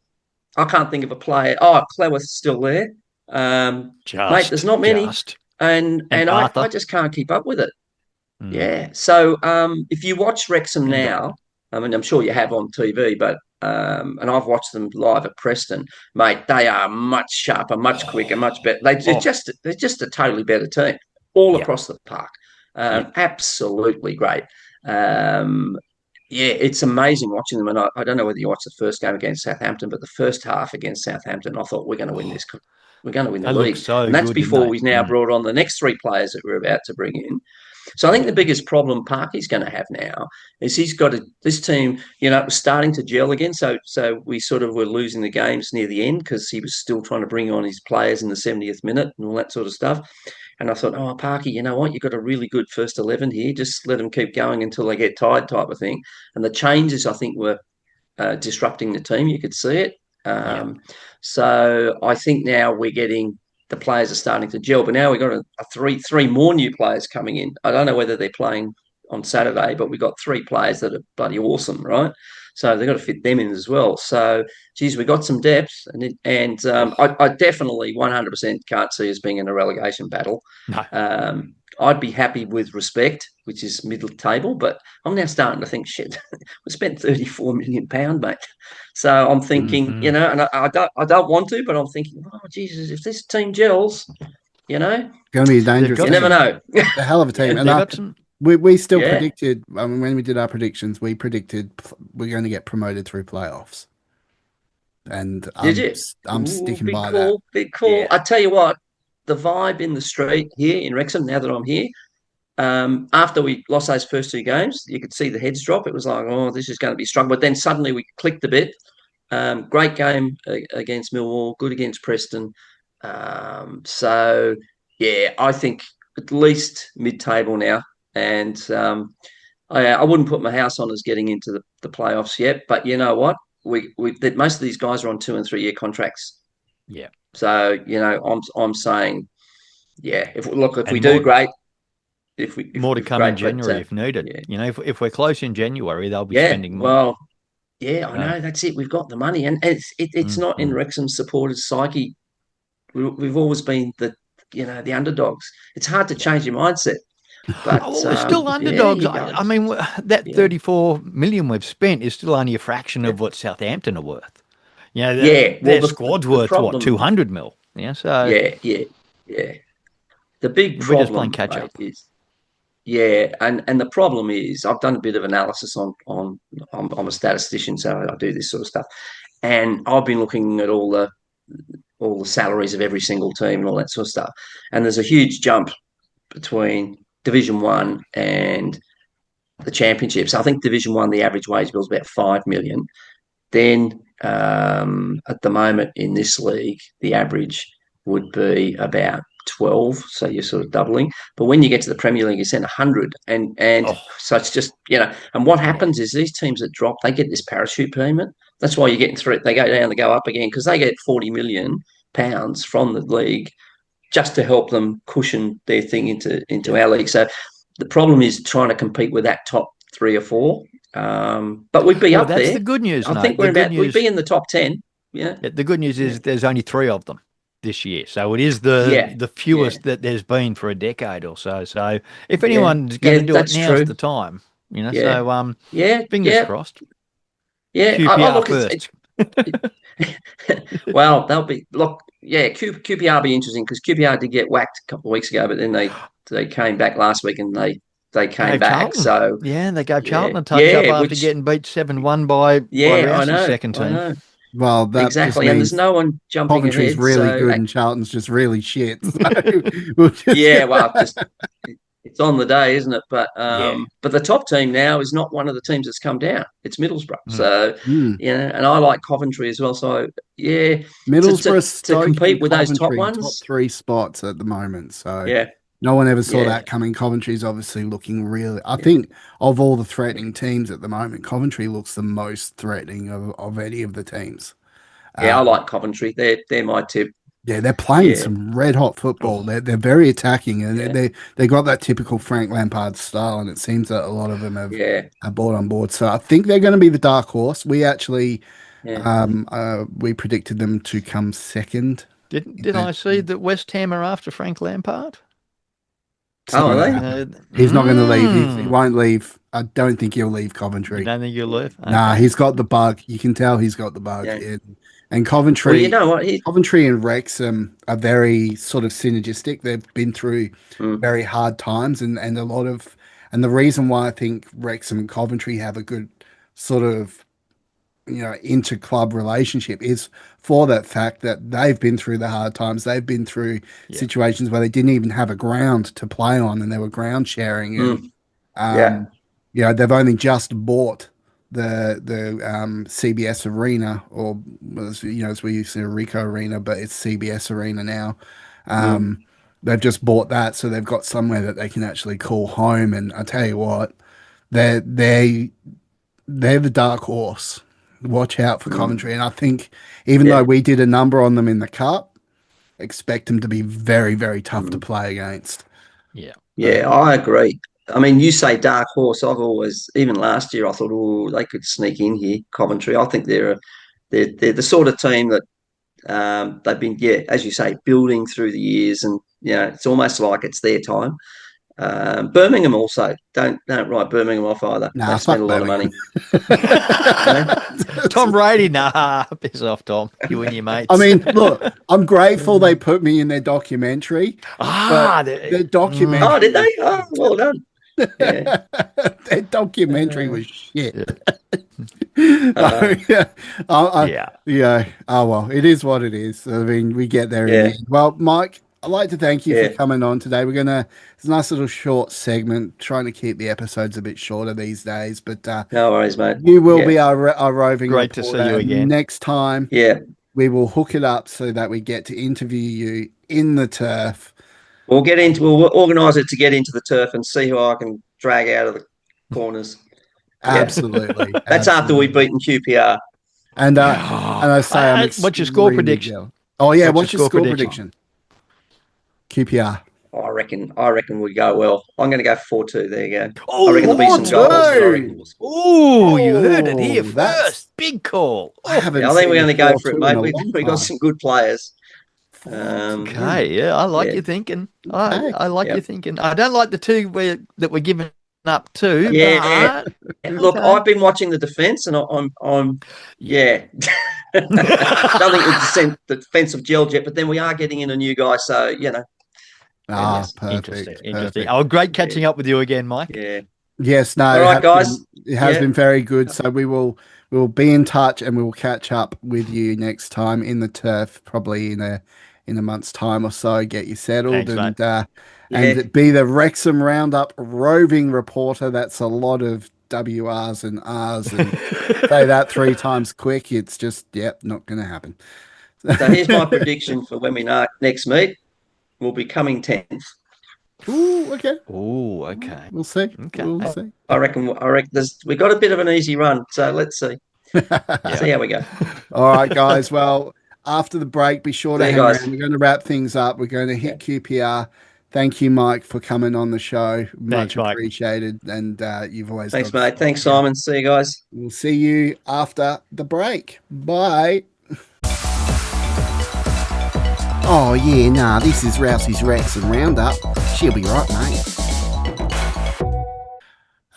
Speaker 3: I can't think of a player. Oh, Cleworth's still there, mate. There's not many,
Speaker 2: Just.
Speaker 3: and
Speaker 2: And
Speaker 3: I
Speaker 2: Arthur.
Speaker 3: just can't keep up with it.
Speaker 2: Mm.
Speaker 3: Yeah. So if you watch Wrexham
Speaker 2: And Dyer.
Speaker 3: now, I mean, I'm sure you have on TV, but and I've watched them live at Preston, mate. They are much sharper, much quicker, much better.
Speaker 2: Oh,
Speaker 3: They're just a totally better team all
Speaker 2: yeah,
Speaker 3: across the park.
Speaker 2: yeah.
Speaker 3: Absolutely great. Um, yeah, it's amazing watching them. And I don't know whether you watched the first game against Southampton, but the first half against Southampton, I thought we're going to win this. We're going to win the
Speaker 2: They look
Speaker 3: league,
Speaker 2: so
Speaker 3: and that's
Speaker 2: good, didn't
Speaker 3: before
Speaker 2: they?
Speaker 3: we've now
Speaker 2: Mm.
Speaker 3: brought on the next three players that we're about to bring in. So I think the
Speaker 2: Yeah,
Speaker 3: biggest problem Parky's going to have now is this team, it was starting to gel again. So we sort of were losing the games near the end because he was still trying to bring on his players in the 70th minute and all that sort of stuff. And I thought, oh, Parky, you know what? You've got a really good first 11 here. Just let them keep going until they get tired, type of thing. And the changes, I think, were disrupting the team. You could see it.
Speaker 2: yeah,
Speaker 3: So I think now we're getting the players are starting to gel. But now we've got a three more new players coming in. I don't know whether they're playing on Saturday, but we've got three players that are bloody awesome, right? So they've got to fit them in as well. So, geez, we got some depth, I definitely 100% can't see us being in a relegation battle.
Speaker 2: No.
Speaker 3: I'd be happy with respect, which is middle table, but I'm now starting to think, shit, we spent £34 million, mate. So I'm thinking,
Speaker 2: Mhm.
Speaker 3: and I don't want to, but I'm thinking, oh Jesus, if this team gels,
Speaker 1: Going to be a
Speaker 2: They've
Speaker 1: dangerous
Speaker 3: you
Speaker 2: got
Speaker 3: never
Speaker 1: team.
Speaker 2: some.
Speaker 3: know.
Speaker 1: A hell of a team.
Speaker 3: Yeah,
Speaker 1: And
Speaker 2: They got some.
Speaker 1: we still
Speaker 3: yeah.
Speaker 1: predicted, I mean, when we did our predictions, we predicted we're going to get promoted through playoffs. And
Speaker 3: Did you?
Speaker 1: I'm
Speaker 3: Ooh,
Speaker 1: sticking
Speaker 3: big
Speaker 1: by that.
Speaker 3: call, big call.
Speaker 2: Yeah.
Speaker 3: I tell you what, the vibe in the street here in Wrexham, now that I'm here, after we lost those first two games, you could see the heads drop. It was like, oh, this is going to be strong. But then suddenly we clicked a bit. Great game against Millwall, good against Preston. So, yeah, I think at least mid-table now. And I wouldn't put my house on us getting into the playoffs yet. But you know what? Most of these guys are on 2 and 3 year contracts.
Speaker 2: Yeah.
Speaker 3: So, I'm saying, yeah, if we
Speaker 2: And
Speaker 3: do
Speaker 2: more
Speaker 3: great, if we
Speaker 2: more to
Speaker 3: if
Speaker 2: come in
Speaker 3: great, but
Speaker 2: January if needed.
Speaker 3: yeah,
Speaker 2: If we're close in January, they'll be
Speaker 3: yeah.
Speaker 2: spending more.
Speaker 3: Well, yeah, I
Speaker 2: So,
Speaker 3: know. That's it. We've got the money, and it's not in
Speaker 2: mhm.
Speaker 3: Wrexham's supporters' psyche. We've always been the underdogs. It's hard to
Speaker 2: Yeah.
Speaker 3: change your mindset,
Speaker 2: Oh,
Speaker 3: but
Speaker 2: well, we're still
Speaker 3: yeah,
Speaker 2: underdogs.
Speaker 3: you go.
Speaker 2: I mean, that
Speaker 3: Yeah,
Speaker 2: 34 million we've spent is still only a fraction
Speaker 3: yeah,
Speaker 2: of what Southampton are worth. You know,
Speaker 3: yeah. Well,
Speaker 2: their
Speaker 3: the
Speaker 2: squad's
Speaker 3: the
Speaker 2: worth what,
Speaker 3: problem,
Speaker 2: 200 mil? Yeah, so
Speaker 3: yeah, yeah, yeah. The big
Speaker 2: we're just playing
Speaker 3: problem,
Speaker 2: catch
Speaker 3: mate,
Speaker 2: up.
Speaker 3: is yeah, and the problem is I've done a bit of analysis on I'm a statistician, so I do this sort of stuff, and I've been looking at all the salaries of every single team and all that sort of stuff, and there's a huge jump between Division
Speaker 2: Yeah,
Speaker 3: One and the Championship. So I think Division One, the average wage bill is about 5 million. Then at the moment in this league, the average would be about 12, so you're sort of doubling. But when you get to the Premier League, it's in 100, and
Speaker 2: oh,
Speaker 3: so it's just And what
Speaker 2: yeah,
Speaker 3: happens is these teams that drop, they get this parachute payment. That's why you're getting through it. They go down, they go up again because they get £40 million from the league just to help them cushion their thing into
Speaker 2: yeah.
Speaker 3: our league. So the problem is trying to compete with that top three or four. But we'd be
Speaker 2: Well,
Speaker 3: up
Speaker 2: that's
Speaker 3: there.
Speaker 2: the good news,
Speaker 3: I think
Speaker 2: mate. The good
Speaker 3: we'd
Speaker 2: news,
Speaker 3: be in the top 10. Yeah.
Speaker 2: yeah, the good news
Speaker 3: Yeah.
Speaker 2: is there's only three of them this year, so it is
Speaker 3: Yeah.
Speaker 2: the
Speaker 3: Yeah.
Speaker 2: fewest that there's been for a decade or so. So if
Speaker 3: Yeah.
Speaker 2: anyone's going
Speaker 3: Yeah.
Speaker 2: to do it,
Speaker 3: That's
Speaker 2: now's
Speaker 3: true.
Speaker 2: the time.
Speaker 3: Yeah.
Speaker 2: So
Speaker 3: Yeah.
Speaker 2: fingers
Speaker 3: Yeah.
Speaker 2: crossed.
Speaker 3: Yeah.
Speaker 2: QPR
Speaker 3: Look,
Speaker 2: first.
Speaker 3: well, they'll be, look, yeah, QPR will be interesting because QPR did get whacked a couple of weeks ago, but then they came back last week and they came
Speaker 2: Gave
Speaker 3: back.
Speaker 2: Charlton.
Speaker 3: So,
Speaker 2: Yeah, they gave
Speaker 3: yeah.
Speaker 2: Charlton a touch up
Speaker 3: Yeah.
Speaker 2: after
Speaker 3: Which,
Speaker 2: getting beat 7-1 by
Speaker 3: yeah,
Speaker 2: Rouseys' second
Speaker 3: I
Speaker 2: team.
Speaker 3: know.
Speaker 1: Well, that just
Speaker 3: Exactly. And there's
Speaker 1: means
Speaker 3: no one jumping
Speaker 1: Coventry's
Speaker 3: ahead.
Speaker 1: really
Speaker 3: So,
Speaker 1: good and Charlton's just really shit. So we'll just
Speaker 3: yeah, well, it's on the day, isn't it?
Speaker 2: Yeah.
Speaker 3: But the top team now is not one of the teams that's come down. It's Middlesbrough.
Speaker 2: Mm.
Speaker 3: So,
Speaker 1: Mm.
Speaker 3: and I like Coventry as well. So, yeah,
Speaker 1: Middlesbrough,
Speaker 3: to
Speaker 1: Stoke, and
Speaker 3: compete with those top
Speaker 1: Coventry, top
Speaker 3: ones,
Speaker 1: three spots at the moment. So
Speaker 3: yeah,
Speaker 1: no one ever saw
Speaker 3: yeah,
Speaker 1: that coming. Coventry's obviously looking really. I think of all the threatening teams at the moment, Coventry looks the most threatening of any of the teams.
Speaker 3: yeah. I
Speaker 1: Um,
Speaker 3: like Coventry. They're my tip.
Speaker 1: yeah, they're playing
Speaker 3: Yeah,
Speaker 1: some red hot football.
Speaker 2: Oh,
Speaker 1: They're very attacking, and
Speaker 3: yeah,
Speaker 1: they got that typical Frank Lampard style, and it seems that a lot of them
Speaker 3: yeah,
Speaker 1: have brought on board. So I think they're going to be the dark horse. We actually
Speaker 3: yeah.
Speaker 1: we predicted them to come second.
Speaker 2: didn't I see that West Ham are after Frank Lampard?
Speaker 1: It's not
Speaker 3: Oh,
Speaker 1: going to
Speaker 3: are they?
Speaker 1: happen. He's not going to leave. He
Speaker 2: Mm.
Speaker 1: won't leave. I don't think he'll leave
Speaker 2: You
Speaker 1: Coventry.
Speaker 2: don't think you'll leave?
Speaker 1: Nah,
Speaker 2: Okay.
Speaker 1: he's got the bug. You can tell he's got the bug.
Speaker 3: Yeah.
Speaker 1: And
Speaker 3: Well, you
Speaker 1: Coventry,
Speaker 3: know what?
Speaker 1: Coventry and Wrexham are very sort of synergistic. They've been through
Speaker 3: Mm,
Speaker 1: very hard times, and a lot of, and the reason why I think Wrexham and Coventry have a good sort of inter-club relationship is for that fact that they've been through the hard times. They've been through
Speaker 2: Yeah.
Speaker 1: situations where they didn't even have a ground to play on, and they were ground sharing, and
Speaker 3: mm, yeah.
Speaker 1: um, they've only just bought the CBS Arena, or as we used to Rico Arena, but it's CBS Arena now.
Speaker 3: Mm,
Speaker 1: Um, they've just bought that, so they've got somewhere that they can actually call home. And I tell you what, they're they they're the dark horse. Watch out for
Speaker 3: mm,
Speaker 1: Coventry, and I think even though
Speaker 3: yeah.
Speaker 1: we did a number on them in the cup, expect them to be very, very tough to
Speaker 3: Mm,
Speaker 1: play against.
Speaker 2: Yeah.
Speaker 1: But
Speaker 3: yeah. I agree. I mean, you say dark horse. I've always, even last year, I thought, oh, they could sneak in here, Coventry. I think they're the sort of team that they've been, yeah, as you say, building through the years, and it's almost like it's their time. Birmingham also don't write Birmingham off either.
Speaker 1: Nah,
Speaker 3: They've spent
Speaker 1: fuck
Speaker 3: a lot of
Speaker 1: Birmingham.
Speaker 3: money. You know?
Speaker 2: Tom Brady, nah, piss off, Tom. You and your
Speaker 1: I
Speaker 2: mates.
Speaker 1: mean, look, I'm grateful they put me in their documentary, but the
Speaker 3: Oh, did
Speaker 1: documentary was
Speaker 3: they? Oh,
Speaker 1: shit.
Speaker 3: well done. Yeah.
Speaker 1: Their documentary
Speaker 3: Uh,
Speaker 1: was shit.
Speaker 2: yeah,
Speaker 1: Oh, yeah.
Speaker 2: yeah,
Speaker 1: Yeah. Oh, well, it is what it is. I mean, we get there in the
Speaker 3: yeah.
Speaker 1: end. Well, Mike, I'd like to thank you for
Speaker 3: Yeah.
Speaker 1: coming on today. It's a nice little short segment, trying to keep the episodes a bit shorter these days, but
Speaker 3: No worries, mate.
Speaker 1: you will
Speaker 3: Yeah.
Speaker 1: be our roving
Speaker 2: great to see
Speaker 1: reporter.
Speaker 2: you
Speaker 1: And
Speaker 2: again.
Speaker 1: next time,
Speaker 3: Yeah.
Speaker 1: we will hook it up so that we get to interview you in the turf.
Speaker 3: We'll organise it to get into the turf and see who I can drag out of the corners. Yeah.
Speaker 1: Absolutely.
Speaker 3: That's after we've
Speaker 1: Absolutely.
Speaker 3: beaten QPR.
Speaker 1: And
Speaker 2: Oh,
Speaker 1: I say I'm
Speaker 2: what's your score
Speaker 1: extremely
Speaker 2: prediction?
Speaker 1: jealous. Oh yeah,
Speaker 2: What's your
Speaker 1: what's your
Speaker 2: score
Speaker 1: score
Speaker 2: prediction?
Speaker 1: prediction? QPR.
Speaker 3: I reckon we go well. I'm going to go 4-2. There you go. I reckon there'll be
Speaker 2: Oh,
Speaker 3: some goals, but I reckon
Speaker 1: 4-2.
Speaker 3: we'll score.
Speaker 2: oh, you heard it here
Speaker 1: Oh, that's
Speaker 2: first. Big call.
Speaker 1: I
Speaker 2: Oh,
Speaker 1: haven't
Speaker 3: Yeah, I think we're
Speaker 1: seen a
Speaker 3: going to go for it,
Speaker 1: 4-2 in
Speaker 3: mate.
Speaker 1: a
Speaker 3: We've
Speaker 1: long
Speaker 3: we got
Speaker 1: time.
Speaker 3: some good players.
Speaker 1: 4-2.
Speaker 2: okay. Yeah, I like
Speaker 3: Yeah,
Speaker 2: your thinking.
Speaker 1: Okay.
Speaker 2: I like
Speaker 3: yeah,
Speaker 2: your thinking. I don't like the two that we're giving up to,
Speaker 3: yeah.
Speaker 2: but
Speaker 3: Look,
Speaker 2: okay.
Speaker 3: I've been watching the defence, and
Speaker 2: Yeah.
Speaker 3: yeah. Don't think the defensive gelled yet, but then we are getting in a new guy, so who
Speaker 1: Ah,
Speaker 3: knows?
Speaker 2: Interesting.
Speaker 1: perfect.
Speaker 2: Interesting.
Speaker 1: Perfect.
Speaker 2: Oh, great
Speaker 3: Yeah,
Speaker 2: catching up with you again, Mike.
Speaker 3: yeah.
Speaker 1: Yes, no,
Speaker 3: All right, guys.
Speaker 1: it has
Speaker 3: Yeah,
Speaker 1: been very good. So we will be in touch and we will catch up with you next time in the turf, probably in a month's time or so. Get you settled
Speaker 2: Thanks, mate.
Speaker 3: yeah.
Speaker 1: and be the Wrexham Roundup roving reporter. That's a lot of WRs and Rs and say that three times quick. It's just not going to happen.
Speaker 3: So here's my prediction for when we next meet. We'll be coming 10th.
Speaker 1: Ooh, okay.
Speaker 2: Oh, okay.
Speaker 1: We'll see.
Speaker 2: Okay.
Speaker 1: We'll see.
Speaker 3: I reckon we got a bit of an easy run, so let's see.
Speaker 2: Yeah.
Speaker 3: See how we go.
Speaker 1: All right, guys. Well, after the break, be sure to
Speaker 3: See you
Speaker 1: hang around.
Speaker 3: guys.
Speaker 1: We're going to wrap things up. We're going to
Speaker 3: Yeah.
Speaker 1: hit QPR. Thank you, Mike, for coming on the show. Much
Speaker 2: Thanks, Mike.
Speaker 1: appreciated. And you've always
Speaker 3: Thanks,
Speaker 1: got a
Speaker 3: mate.
Speaker 1: spot
Speaker 3: Thanks,
Speaker 1: here.
Speaker 3: Simon. See you guys.
Speaker 1: We'll see you after the break. Bye. Oh, yeah, nah, this is Rouseys Wrexham Roundup. She'll be right, mate.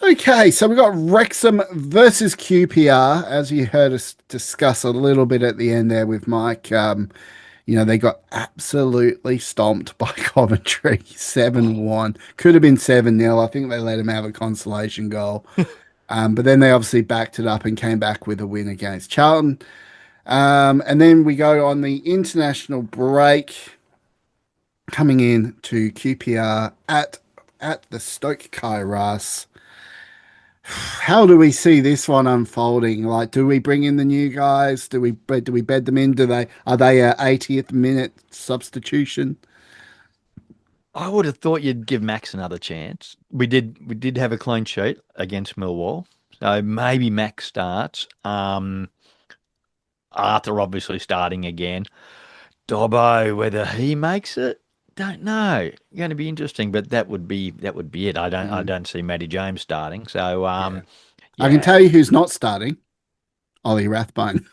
Speaker 1: Okay, so we've got Wrexham versus QPR, as you heard us discuss a little bit at the end there with Mike. They got absolutely stomped by Coventry, 7-1. Could have been 7-0. I think they let him have a consolation goal. But then they obviously backed it up and came back with a win against Charlton. And then we go on the international break, coming in to QPR at the Stoke Kairos. How do we see this one unfolding? Like, do we bring in the new guys? Do we bed them in? Are they a 80th minute substitution?
Speaker 2: I would have thought you'd give Max another chance. We did have a clean sheet against Millwall, so maybe Max starts. Arthur obviously starting again. Dobbo, whether he makes it, don't know. Going to be interesting, but that would be it. I don't see Matty James starting. So
Speaker 1: Yeah. I can
Speaker 2: yeah.
Speaker 1: tell you who's not starting. Ollie Rathbone.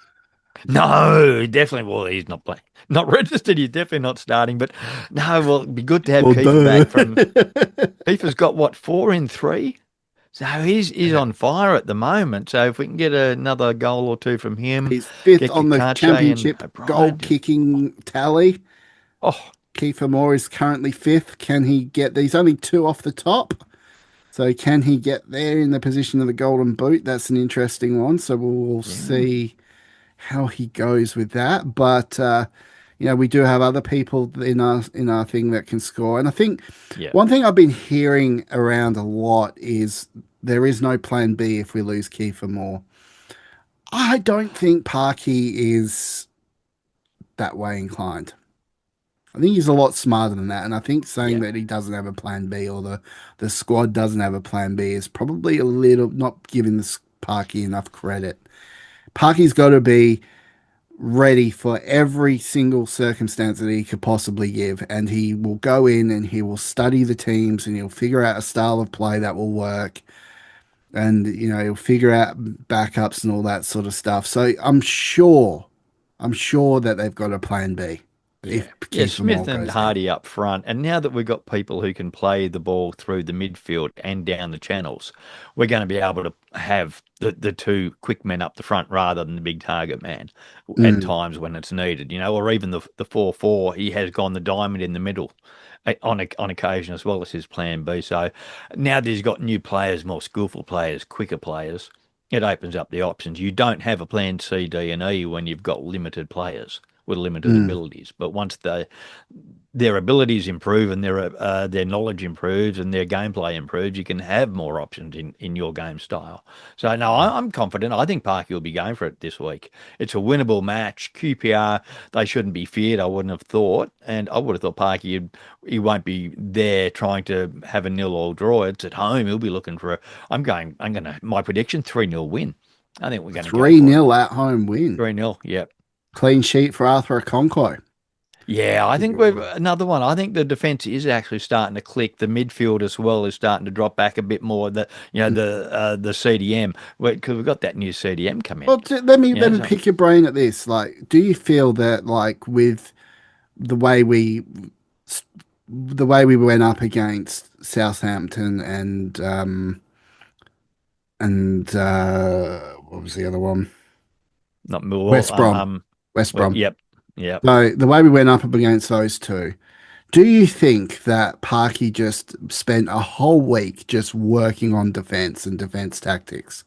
Speaker 2: No, definitely. Well, he's not playing, not registered. He's definitely not starting. But no, well, it'd be good to have
Speaker 1: Well,
Speaker 2: Kiefer
Speaker 1: duh.
Speaker 2: back from. Kiefer's got what, 4 in 3, so he's on fire at the moment. So if we can get another goal or two from him,
Speaker 1: He's fifth
Speaker 2: get
Speaker 1: on the
Speaker 2: Kakache and
Speaker 1: championship goal
Speaker 2: O'Brien.
Speaker 1: kicking tally.
Speaker 2: Oh,
Speaker 1: Kiefer Moore is currently fifth. Can he get these? Only 2 off the top. So can he get there in the position of the golden boot? That's an interesting one. So we'll
Speaker 2: yeah,
Speaker 1: see how he goes with that. But we do have other people in our thing that can score. And I think
Speaker 2: yeah,
Speaker 1: one thing I've been hearing around a lot is there is no plan B if we lose Kiefer Moore. I don't think Parky is that way inclined. I think he's a lot smarter than that. And I think saying
Speaker 2: yeah.
Speaker 1: that he doesn't have a plan B or the squad doesn't have a plan B is probably a little not giving this Parky enough credit. Parky's got to be ready for every single circumstance that he could possibly give. And he will go in and he will study the teams and he'll figure out a style of play that will work. And, he'll figure out backups and all that sort of stuff. So I'm sure that they've got a plan B if
Speaker 2: Yeah. Yeah,
Speaker 1: Kiefer Moore
Speaker 2: Smith and
Speaker 1: goes down.
Speaker 2: Hardy up front. And now that we've got people who can play the ball through the midfield and down the channels, we're going to be able to have the two quick men up the front rather than the big target man at
Speaker 1: Mm,
Speaker 2: times when it's needed, or even the 4-4, he has gone the diamond in the middle on occasion as well as his plan B. So now that he's got new players, more skillful players, quicker players, it opens up the options. You don't have a plan C, D, and E when you've got limited players with limited
Speaker 1: mm.
Speaker 2: abilities. But once their abilities improve and their knowledge improves and their gameplay improves, you can have more options in your game style. So no, I'm confident. I think Parky will be going for it this week. It's a winnable match. QPR, they shouldn't be feared. I wouldn't have thought, and I would have thought Parky he won't be there trying to have a 0-0 draw. It's at home. He'll be looking for a. My prediction 3-0 win. I think we're going to go
Speaker 1: Three
Speaker 2: for it.
Speaker 1: nil at home win.
Speaker 2: 3-0. Yep.
Speaker 1: Clean sheet for Arthur Okonkwo.
Speaker 2: Yeah, I think we've another one. I think the defense is actually starting to click. The midfield as well is starting to drop back a bit more. The CDM, because we've got that new CDM come in.
Speaker 1: Well, let me
Speaker 2: Yeah, so
Speaker 1: pick your brain at this. Like, do you feel that like with the way we went up against Southampton and what was the other one?
Speaker 2: not Millwall.
Speaker 1: West Brom. West
Speaker 2: Well,
Speaker 1: Brom.
Speaker 2: yep, yep.
Speaker 1: So the way we went up against those two, do you think that Parky just spent a whole week just working on defense and defense tactics?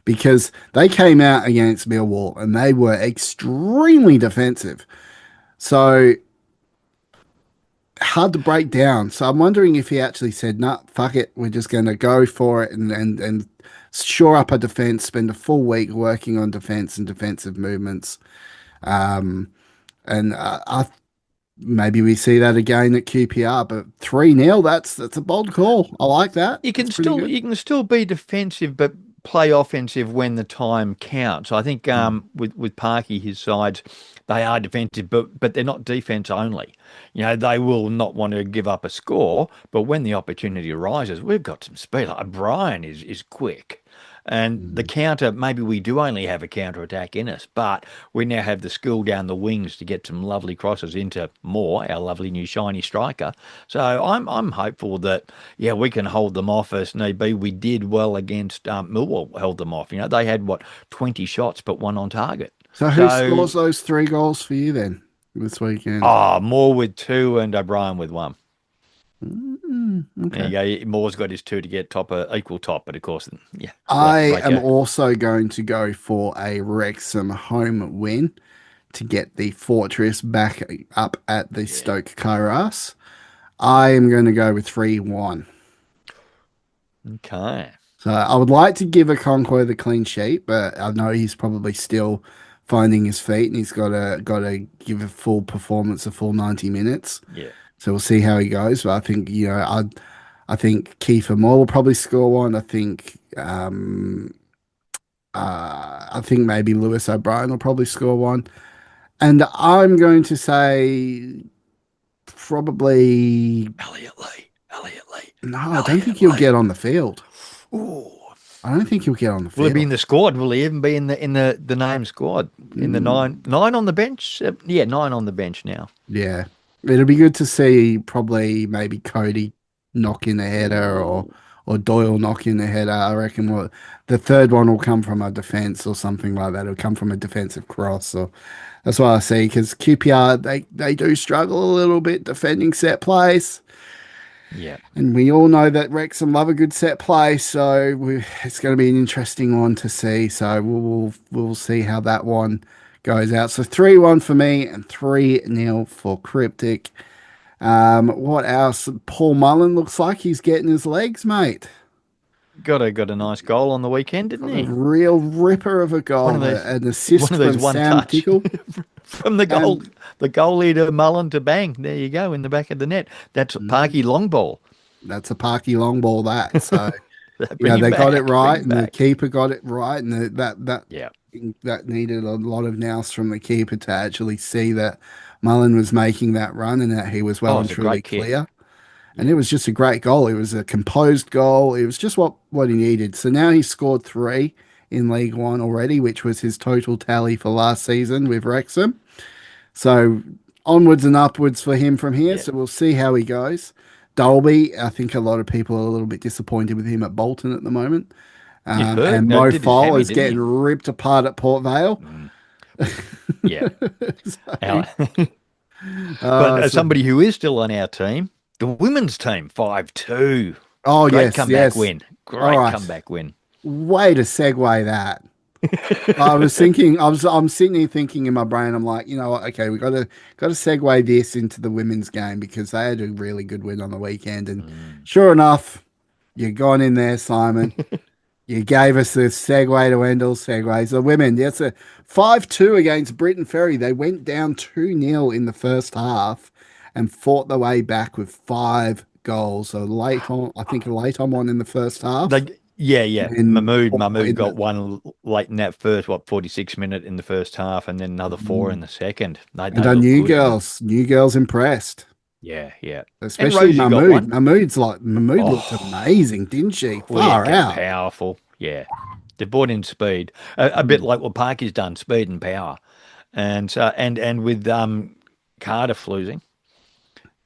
Speaker 1: Because they came out against Millwall and they were extremely defensive. So hard to break down. So I'm wondering if he actually said, "Nah, fuck it, we're just going to go for it and shore up our defense. Spend a full week working on defense and defensive movements." Um, and maybe we see that again at QPR. But 3-0, that's a bold call. I like that.
Speaker 2: You
Speaker 1: That's
Speaker 2: can
Speaker 1: pretty
Speaker 2: still
Speaker 1: good.
Speaker 2: you can still be defensive, but play offensive when the time counts. I think
Speaker 1: Mm,
Speaker 2: with Parky, his sides, they are defensive, but they're not defense only. They will not want to give up a score, but when the opportunity arises, we've got some speed. Like Brian is quick. And the
Speaker 1: mm.
Speaker 2: counter, maybe we do only have a counter attack in us, but we now have the skill down the wings to get some lovely crosses into Moore, our lovely new shiny striker. So I'm hopeful that we can hold them off as need be. We did well against Millwall, held them off. They had 20 shots but one on target.
Speaker 1: So who
Speaker 2: So
Speaker 1: scores those 3 goals for you then this weekend?
Speaker 2: Moore with two and O'Brien with one. There
Speaker 1: Okay.
Speaker 2: you go. Moore's got his two to get equal top, but of course, yeah, we'll have to
Speaker 1: I
Speaker 2: break
Speaker 1: am
Speaker 2: out.
Speaker 1: also going to go for a Wrexham home win to get the fortress back up at the
Speaker 2: Yeah.
Speaker 1: Stoke Kairos. I am going to go with 3-1.
Speaker 2: Okay.
Speaker 1: So I would like to give Okonkwo the clean sheet, but I know he's probably still finding his feet and he's got to give a full performance, a full 90 minutes.
Speaker 2: Yeah.
Speaker 1: So we'll see how he goes. But I think, I think Kiefer Moore will probably score one. I think maybe Lewis O'Brien will probably score one. And I'm going to say probably
Speaker 2: Elliot Lee. Elliot Lee.
Speaker 1: no, I don't think
Speaker 2: Elliot
Speaker 1: he'll
Speaker 2: Lee.
Speaker 1: get on the field.
Speaker 2: Ooh.
Speaker 1: I don't think he'll get on the
Speaker 2: Will he be in
Speaker 1: field.
Speaker 2: the squad? Will he even be in the name squad? In the
Speaker 1: Mm,
Speaker 2: nine on the bench? Yeah, nine on the bench now.
Speaker 1: yeah. It'll be good to see probably maybe Cody knock in the header or Doyle knock in the header. I reckon the third one will come from a defense or something like that. It'll come from a defensive cross. Or that's what I see because QPR they do struggle a little bit defending set plays.
Speaker 2: Yeah.
Speaker 1: And we all know that Wrexham love a good set play, so it's going to be an interesting one to see. So we'll see how that one goes out. So 3-1 for me and 3-0 for Cryptic. What else? Paul Mullen looks like he's getting his legs, mate.
Speaker 2: Got a nice goal on the weekend, didn't
Speaker 1: Got a
Speaker 2: he?
Speaker 1: real ripper of a
Speaker 2: One of
Speaker 1: goal,
Speaker 2: those
Speaker 1: an
Speaker 2: one
Speaker 1: assist
Speaker 2: of those
Speaker 1: from
Speaker 2: one
Speaker 1: Sam
Speaker 2: touch
Speaker 1: Tickle.
Speaker 2: from the
Speaker 1: And
Speaker 2: goalie to Mullen to bang. There you go in the back of the net. That's Parky long ball.
Speaker 1: that's a Parky long ball, that. So
Speaker 2: Bring him
Speaker 1: they got it
Speaker 2: back. Bring
Speaker 1: right,
Speaker 2: him
Speaker 1: and the
Speaker 2: back.
Speaker 1: keeper got it right, and
Speaker 2: Yeah.
Speaker 1: that needed a lot of nous from the keeper to actually see that Mullen was making that run and that he was well
Speaker 2: Oh,
Speaker 1: and
Speaker 2: it's a
Speaker 1: truly
Speaker 2: great kick.
Speaker 1: clear. And it
Speaker 2: Yeah.
Speaker 1: was just a great goal. It was a composed goal. It was just what he needed. So now he's scored three in League One already, which was his total tally for last season with Wrexham. So onwards and upwards for him from here.
Speaker 2: Yeah.
Speaker 1: So we'll see how he goes. Dolby, I think a lot of people are a little bit disappointed with him at Bolton at the moment.
Speaker 2: You heard?
Speaker 1: And
Speaker 2: No,
Speaker 1: Mo
Speaker 2: did his
Speaker 1: Foll
Speaker 2: hammy,
Speaker 1: is
Speaker 2: didn't
Speaker 1: getting
Speaker 2: he?
Speaker 1: ripped apart at Port Vale.
Speaker 2: Mm. Well, yeah.
Speaker 1: So,
Speaker 2: Our- but
Speaker 1: so
Speaker 2: somebody who is still on our team, the women's team, 5-2.
Speaker 1: oh
Speaker 2: Great
Speaker 1: yes,
Speaker 2: comeback
Speaker 1: yes.
Speaker 2: win.
Speaker 1: All
Speaker 2: Great
Speaker 1: right.
Speaker 2: comeback win.
Speaker 1: Way to segue that. I was thinking, I'm sitting here thinking in my brain, I'm like, you know what? Okay, we got to segue this into the women's game because they had a really good win on the weekend, and
Speaker 2: Mm.
Speaker 1: sure enough, you gone in there, Simon. You gave us the segue to Wendell's segues. The women, that's a 5-2 against Britain Ferry. They went down 2-0 in the first half and fought their way back with 5 goals. So late on, I think late on one in the first half.
Speaker 2: Yeah.
Speaker 1: And
Speaker 2: Mahmood got one late in that first, 46 minute in the first half, and then another four in the second.
Speaker 1: and
Speaker 2: They
Speaker 1: our
Speaker 2: look good, man.
Speaker 1: New girls impressed.
Speaker 2: Yeah. And
Speaker 1: Especially
Speaker 2: Rosie got
Speaker 1: Mahmood.
Speaker 2: one.
Speaker 1: Mahmood looked
Speaker 2: Oh,
Speaker 1: amazing, didn't she? Far
Speaker 2: quick and
Speaker 1: out.
Speaker 2: powerful. Yeah. They brought in speed. A bit
Speaker 1: Mm.
Speaker 2: like what Parky's done, speed and power. And and with Cardiff losing,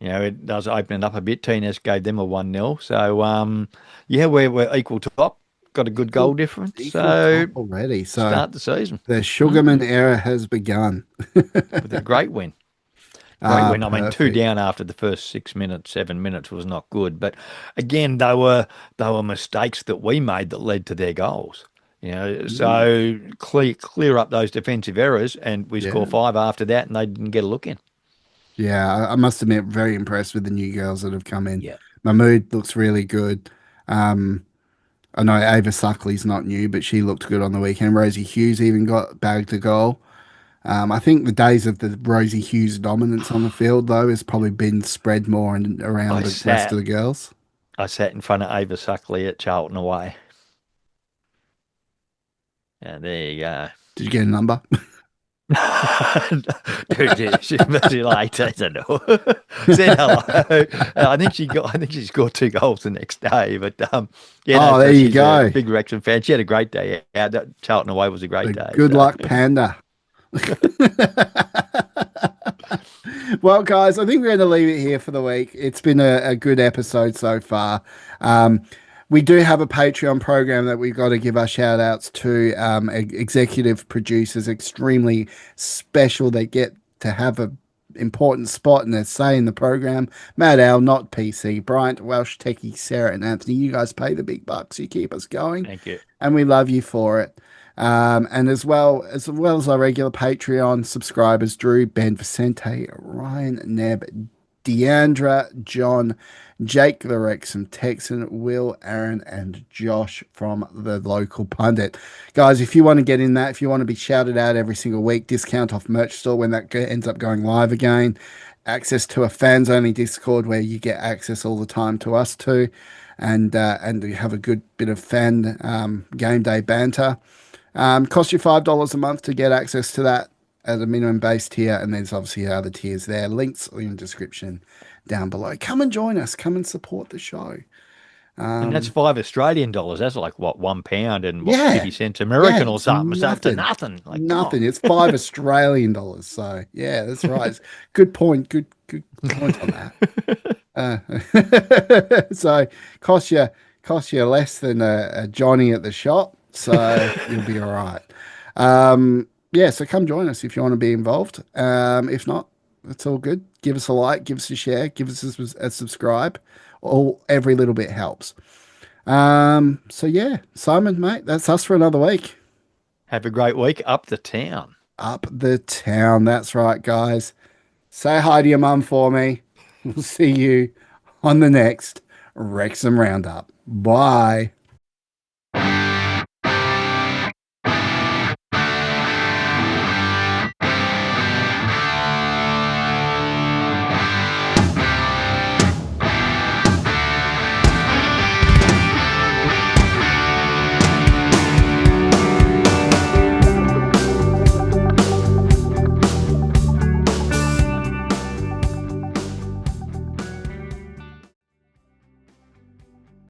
Speaker 2: it does open it up a bit. TNS gave them a 1-0. So yeah, we're equal top. Got a good goal
Speaker 1: Equal,
Speaker 2: difference.
Speaker 1: equal
Speaker 2: So
Speaker 1: top already. So
Speaker 2: start the season.
Speaker 1: the
Speaker 2: Mm,
Speaker 1: Sugarman era has begun.
Speaker 2: with a great win. Great
Speaker 1: Ah,
Speaker 2: win. I mean, two
Speaker 1: perfect.
Speaker 2: down after the first 6 minutes, 7 minutes was not good. But again, they were mistakes that we made that led to their goals.
Speaker 1: Mm,
Speaker 2: So clear up those defensive errors, and we score
Speaker 1: yeah.
Speaker 2: five after that, and they didn't get a look in.
Speaker 1: Yeah, I must admit, very impressed with the new girls that have come in.
Speaker 2: Yeah.
Speaker 1: Mahmood looks really good. Um, I know Ava Suckley's not new, but she looked good on the weekend. Rosie Hughes even got bagged a goal. I think the days of the Rosie Hughes dominance on the field, though, has probably been spread more and around
Speaker 2: I
Speaker 1: the rest of
Speaker 2: sat
Speaker 1: the girls.
Speaker 2: I sat in front of Ava Suckley at Charlton away. Yeah, there you go.
Speaker 1: Did you get a number?
Speaker 2: Dude, she must be like, I don't know. Said hello. I think she scored 2 goals the next day. But yeah, no,
Speaker 1: Oh, there
Speaker 2: so
Speaker 1: you
Speaker 2: she's a
Speaker 1: go.
Speaker 2: big Wrexham fan. She had a great day out. That Charlton away was a great
Speaker 1: The
Speaker 2: day.
Speaker 1: good
Speaker 2: So
Speaker 1: luck panda. Well, guys, I think we're going to leave it here for the week. It's been a good episode so far. Um, we do have a Patreon program that we've got to give our shout outs to executive producers, extremely special. They get to have a important spot and a say in the program. Matt Al, not PC, Bryant, Welsh, Techie, Sarah, and Anthony. You guys pay the big bucks. You keep us going,
Speaker 2: thank you.
Speaker 1: and we love you for it. And as well as our regular Patreon subscribers, Drew, Ben Vicente, Ryan, Neb, Deandra, John, Jake the Wrexham Texan, Will, Aaron, and Josh from the local pundit. Guys, if you want to get in that, if you want to be shouted out every single week, discount off merch store when that ends up going live again, access to a fans only Discord where you get access all the time to us too, and you have a good bit of fan game day banter. Cost you $5 a month to get access to that as a minimum base tier, and there's obviously other tiers there. Links in the description down below. Come and join us. Come and support the show.
Speaker 2: And that's
Speaker 1: Um,
Speaker 2: $5 Australian. That's like what, £1 and what,
Speaker 1: yeah,
Speaker 2: 50 cents
Speaker 1: yeah,
Speaker 2: American or
Speaker 1: it's
Speaker 2: something. So it's
Speaker 1: nothing,
Speaker 2: nothing. Like, come on.
Speaker 1: nothing. It's $5 Australian. So yeah, that's right. Good point. Good point on that. So cost you cost you less than a Johnny at the shop, so you'll be all right. Yeah, so come join us if you want to be involved. If not, it's all good. Give us a like, give us a share, give us a subscribe. Every little bit helps. So yeah, Simon, mate, that's us for another week.
Speaker 2: Have a great week up the town.
Speaker 1: Up the town. That's right, guys. Say hi to your mum for me. We'll see you on the next Wrexham Roundup. Bye.